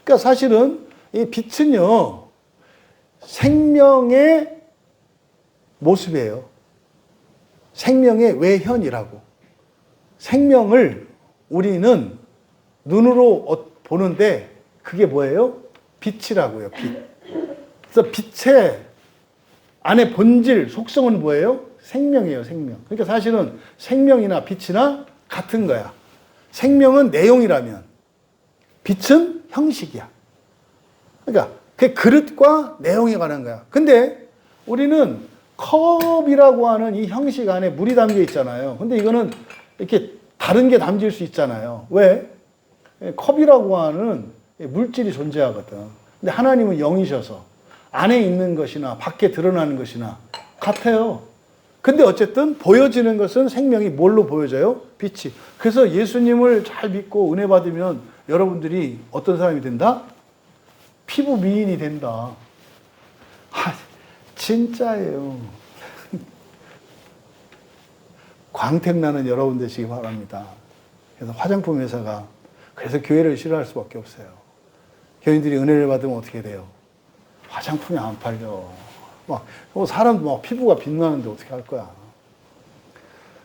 그러니까 사실은 이 빛은요, 생명의 모습이에요. 생명의 외현이라고. 생명을 우리는 눈으로 보는데 그게 뭐예요? 빛이라고요. 빛. 그래서 빛의 안에 본질, 속성은 뭐예요? 생명이에요, 생명. 그러니까 사실은 생명이나 빛이나 같은 거야. 생명은 내용이라면 빛은 형식이야. 그러니까 그 그릇과 내용에 관한 거야. 근데 우리는 컵이라고 하는 이 형식 안에 물이 담겨 있잖아요. 근데 이거는 이렇게 다른 게 담길 수 있잖아요. 왜? 컵이라고 하는 물질이 존재하거든. 근데 하나님은 영이셔서 안에 있는 것이나 밖에 드러나는 것이나 같아요. 근데 어쨌든 보여지는 것은 생명이 뭘로 보여져요? 빛이. 그래서 예수님을 잘 믿고 은혜 받으면 여러분들이 어떤 사람이 된다? 피부 미인이 된다. 진짜예요. 광택나는 여러분 되시기 바랍니다. 그래서 화장품 회사가 그래서 교회를 싫어할 수밖에 없어요. 교인들이 은혜를 받으면 어떻게 돼요? 화장품이 안 팔려. 막 사람도 막 피부가 빛나는데 어떻게 할 거야?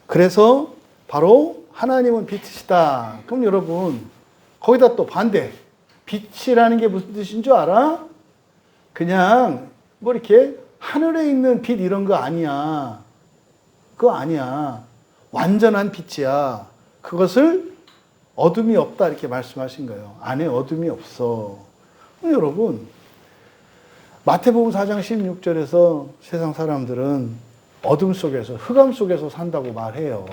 그래서 바로 하나님은 빛이시다. 그럼 여러분 거기다 또 반대. 빛이라는 게 무슨 뜻인 줄 알아? 그냥 뭐 이렇게 하늘에 있는 빛 이런 거 아니야. 그거 아니야. 완전한 빛이야. 그것을 어둠이 없다 이렇게 말씀하신 거예요. 안에 어둠이 없어. 여러분 마태복음 4장 16절에서 세상 사람들은 어둠 속에서 흑암 속에서 산다고 말해요.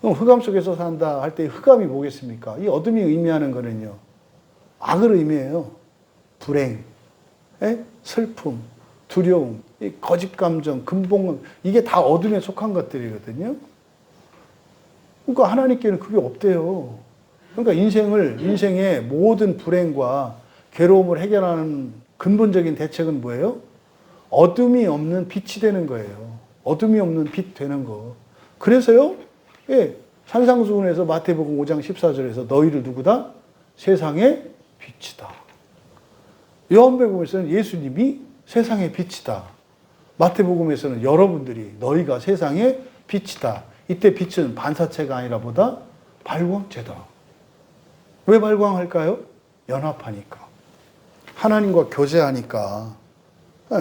그럼 흑암 속에서 산다 할 때 흑암이 뭐겠습니까? 이 어둠이 의미하는 거는요. 악을 의미해요. 불행, 슬픔, 두려움, 거짓 감정, 근본 이게 다 어둠에 속한 것들이거든요. 그러니까 하나님께는 그게 없대요. 그러니까 인생의 모든 불행과 괴로움을 해결하는 근본적인 대책은 뭐예요? 어둠이 없는 빛이 되는 거예요. 어둠이 없는 빛 되는 거. 그래서요, 산상수훈에서 마태복음 5장 14절에서 너희를 누구다? 세상의 빛이다. 요한복음에서는 예수님이 세상의 빛이다. 마태복음에서는 여러분들이 너희가 세상의 빛이다. 이때 빛은 반사체가 아니라 보다 발광체다. 왜 발광할까요? 연합하니까. 하나님과 교제하니까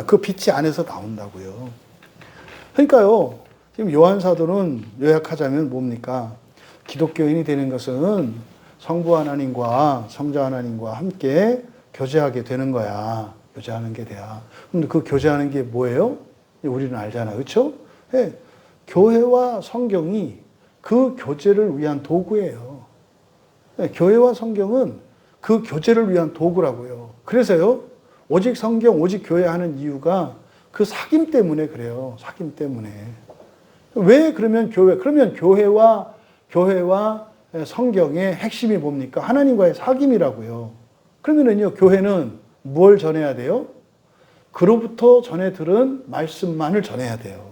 그 빛이 안에서 나온다고요. 그러니까요. 지금 요한 사도는 요약하자면 뭡니까? 기독교인이 되는 것은 성부 하나님과 성자 하나님과 함께 교제하게 되는 거야. 교제하는 게 돼야. 근데 그 교제하는 게 뭐예요? 우리는 알잖아. 그렇죠? 네. 교회와 성경이 그 교제를 위한 도구예요. 네. 교회와 성경은 그 교제를 위한 도구라고요. 그래서요, 오직 성경, 오직 교회 하는 이유가 그 사귐 때문에 그래요. 사귐 때문에. 왜 그러면 그러면 교회와 성경의 핵심이 뭡니까? 하나님과의 사귐이라고요. 그러면은요, 교회는 뭘 전해야 돼요? 그로부터 전해 들은 말씀만을 전해야 돼요.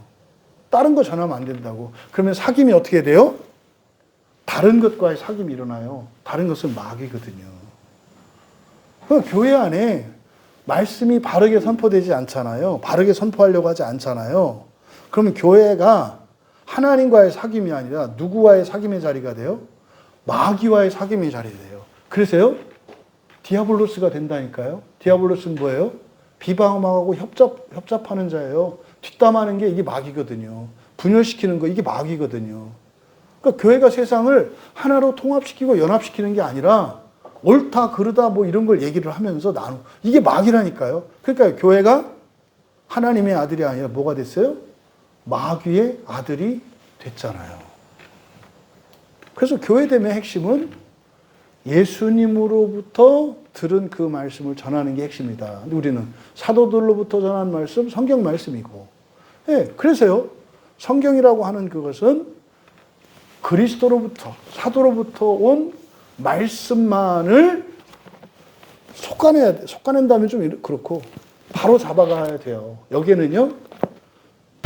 다른 거 전하면 안 된다고. 그러면 사귐이 어떻게 돼요? 다른 것과의 사귐이 일어나요. 다른 것은 마귀거든요. 교회 안에 말씀이 바르게 선포되지 않잖아요. 바르게 선포하려고 하지 않잖아요. 그러면 교회가 하나님과의 사귐이 아니라 누구와의 사귐의 자리가 돼요? 마귀와의 사귐의 자리가 돼요. 그래서요, 디아블로스가 된다니까요. 디아블로스는 뭐예요? 비방하고 협잡하는 자예요. 뒷담하는 게 이게 마귀거든요. 분열시키는 거 이게 마귀거든요. 그러니까 교회가 세상을 하나로 통합시키고 연합시키는 게 아니라 옳다 그르다 뭐 이런 걸 얘기를 하면서 이게 마귀라니까요. 그러니까 교회가 하나님의 아들이 아니라 뭐가 됐어요? 마귀의 아들이 됐잖아요. 그래서 교회됨의 핵심은 예수님으로부터 들은 그 말씀을 전하는 게 핵심이다. 우리는 사도들로부터 전한 말씀, 성경 말씀이고. 네, 그래서요, 성경이라고 하는 그것은 그리스도로부터, 사도로부터 온 말씀만을 속아낸다면 좀 그렇고, 바로 잡아가야 돼요. 여기에는요,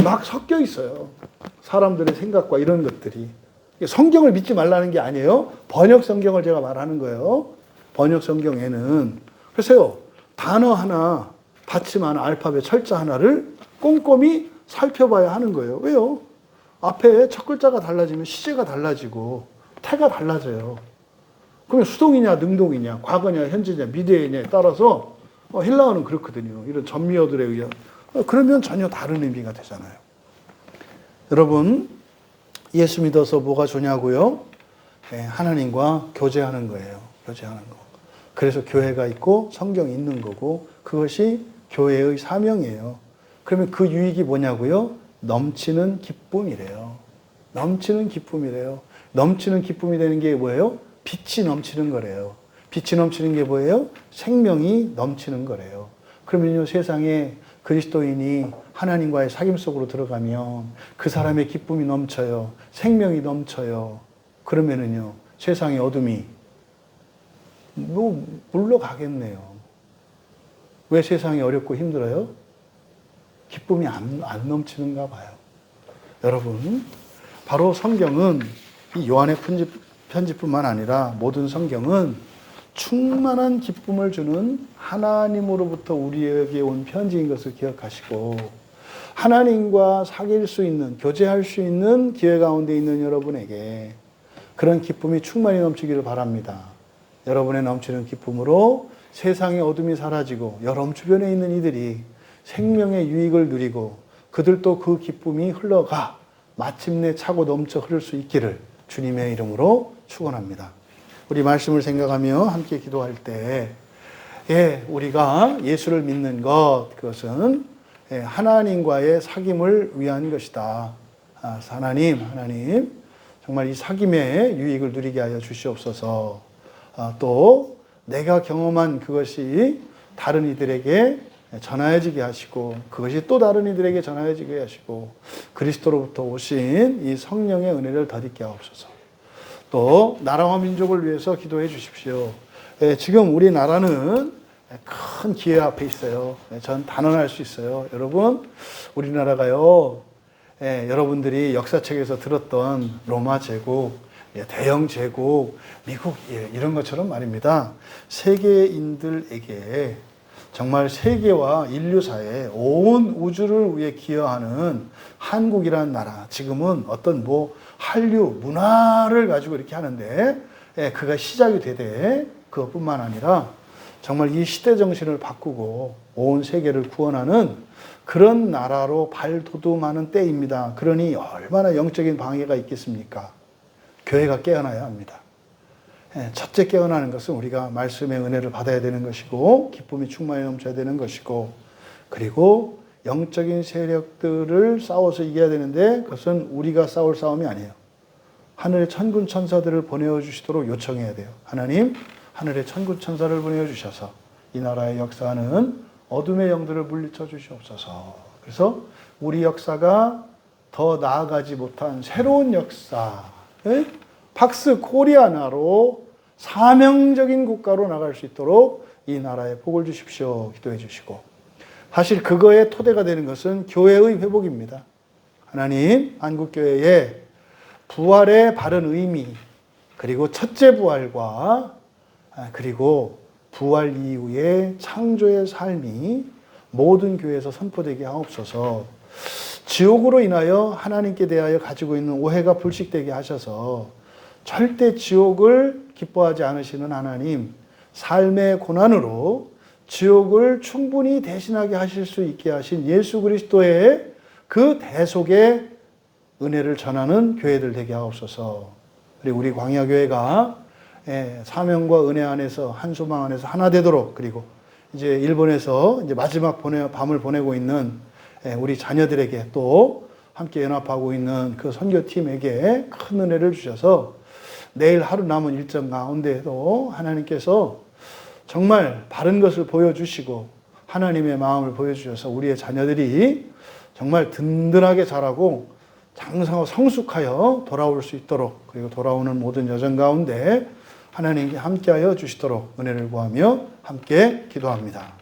막 섞여 있어요. 사람들의 생각과 이런 것들이. 성경을 믿지 말라는 게 아니에요. 번역 성경을 제가 말하는 거예요. 번역 성경에는. 그래서요, 단어 하나, 받침 하나, 알파벳 철자 하나를 꼼꼼히 살펴봐야 하는 거예요. 왜요? 앞에 첫 글자가 달라지면 시제가 달라지고, 태가 달라져요. 그러면 수동이냐, 능동이냐, 과거냐, 현재냐, 미래냐에 따라서 헬라어는 그렇거든요. 이런 전미어들에 의한. 그러면 전혀 다른 의미가 되잖아요. 여러분, 예수 믿어서 뭐가 좋냐고요? 하나님과 교제하는 거예요. 교제하는 거. 그래서 교회가 있고 성경이 있는 거고 그것이 교회의 사명이에요. 그러면 그 유익이 뭐냐고요? 넘치는 기쁨이래요. 넘치는 기쁨이래요. 넘치는 기쁨이 되는 게 뭐예요? 빛이 넘치는 거래요. 빛이 넘치는 게 뭐예요? 생명이 넘치는 거래요. 그러면요, 세상에 그리스도인이 하나님과의 사귐 속으로 들어가면 그 사람의 기쁨이 넘쳐요. 생명이 넘쳐요. 그러면은요, 세상의 어둠이 물러가겠네요. 왜 세상이 어렵고 힘들어요? 기쁨이 안 넘치는가 봐요. 여러분, 바로 성경은 이 요한의 편지뿐만 아니라 모든 성경은 충만한 기쁨을 주는 하나님으로부터 우리에게 온 편지인 것을 기억하시고, 하나님과 사귈 수 있는, 교제할 수 있는 기회 가운데 있는 여러분에게 그런 기쁨이 충만히 넘치기를 바랍니다. 여러분의 넘치는 기쁨으로 세상의 어둠이 사라지고 여러분 주변에 있는 이들이 생명의 유익을 누리고 그들도 그 기쁨이 흘러가 마침내 차고 넘쳐 흐를 수 있기를 주님의 이름으로 축원합니다. 우리 말씀을 생각하며 함께 기도할 때, 우리가 예수를 믿는 것, 그것은 하나님과의 사귐을 위한 것이다. 하나님, 정말 이 사귐의 유익을 누리게 하여 주시옵소서. 또 내가 경험한 그것이 다른 이들에게 전하여지게 하시고, 그것이 또 다른 이들에게 전하여지게 하시고, 그리스도로부터 오신 이 성령의 은혜를 덧입게 하옵소서. 또 나라와 민족을 위해서 기도해 주십시오. 지금 우리나라는 큰 기회 앞에 있어요. 전 단언할 수 있어요. 여러분, 우리나라가요, 여러분들이 역사책에서 들었던 로마 제국, 대영 제국, 미국, 이런 것처럼 말입니다. 세계인들에게 정말 세계와 인류사에 온 우주를 위해 기여하는 한국이라는 나라, 지금은 어떤 한류, 문화를 가지고 이렇게 하는데, 그가 시작이 되되, 그것뿐만 아니라 정말 이 시대 정신을 바꾸고 온 세계를 구원하는 그런 나라로 발돋움하는 때입니다. 그러니 얼마나 영적인 방해가 있겠습니까? 교회가 깨어나야 합니다. 첫째 깨어나는 것은 우리가 말씀의 은혜를 받아야 되는 것이고, 기쁨이 충만히 넘쳐야 되는 것이고, 그리고 영적인 세력들을 싸워서 이겨야 되는데, 그것은 우리가 싸울 싸움이 아니에요. 하늘의 천군 천사들을 보내어 주시도록 요청해야 돼요. 하나님, 하늘의 천군 천사를 보내어 주셔서 이 나라의 역사는 어둠의 영들을 물리쳐 주시옵소서. 그래서 우리 역사가 더 나아가지 못한 새로운 역사, 팍스 코리아나로 사명적인 국가로 나갈 수 있도록 이 나라에 복을 주십시오. 기도해 주시고, 사실 그거의 토대가 되는 것은 교회의 회복입니다. 하나님, 한국교회의 부활의 바른 의미, 그리고 첫째 부활과 그리고 부활 이후의 창조의 삶이 모든 교회에서 선포되게 하옵소서. 지옥으로 인하여 하나님께 대하여 가지고 있는 오해가 불식되게 하셔서 절대 지옥을 기뻐하지 않으시는 하나님, 삶의 고난으로 지옥을 충분히 대신하게 하실 수 있게 하신 예수 그리스도의 그 대속의 은혜를 전하는 교회들 되게 하옵소서. 그리고 우리 광야교회가 사명과 은혜 안에서 한 소망 안에서 하나 되도록, 그리고 이제 일본에서 이제 마지막 밤을 보내고 있는 우리 자녀들에게 또 함께 연합하고 있는 그 선교팀에게 큰 은혜를 주셔서 내일 하루 남은 일정 가운데에도 하나님께서 정말 바른 것을 보여주시고 하나님의 마음을 보여주셔서 우리의 자녀들이 정말 든든하게 자라고 장성하고 성숙하여 돌아올 수 있도록, 그리고 돌아오는 모든 여정 가운데 하나님께 함께하여 주시도록 은혜를 구하며 함께 기도합니다.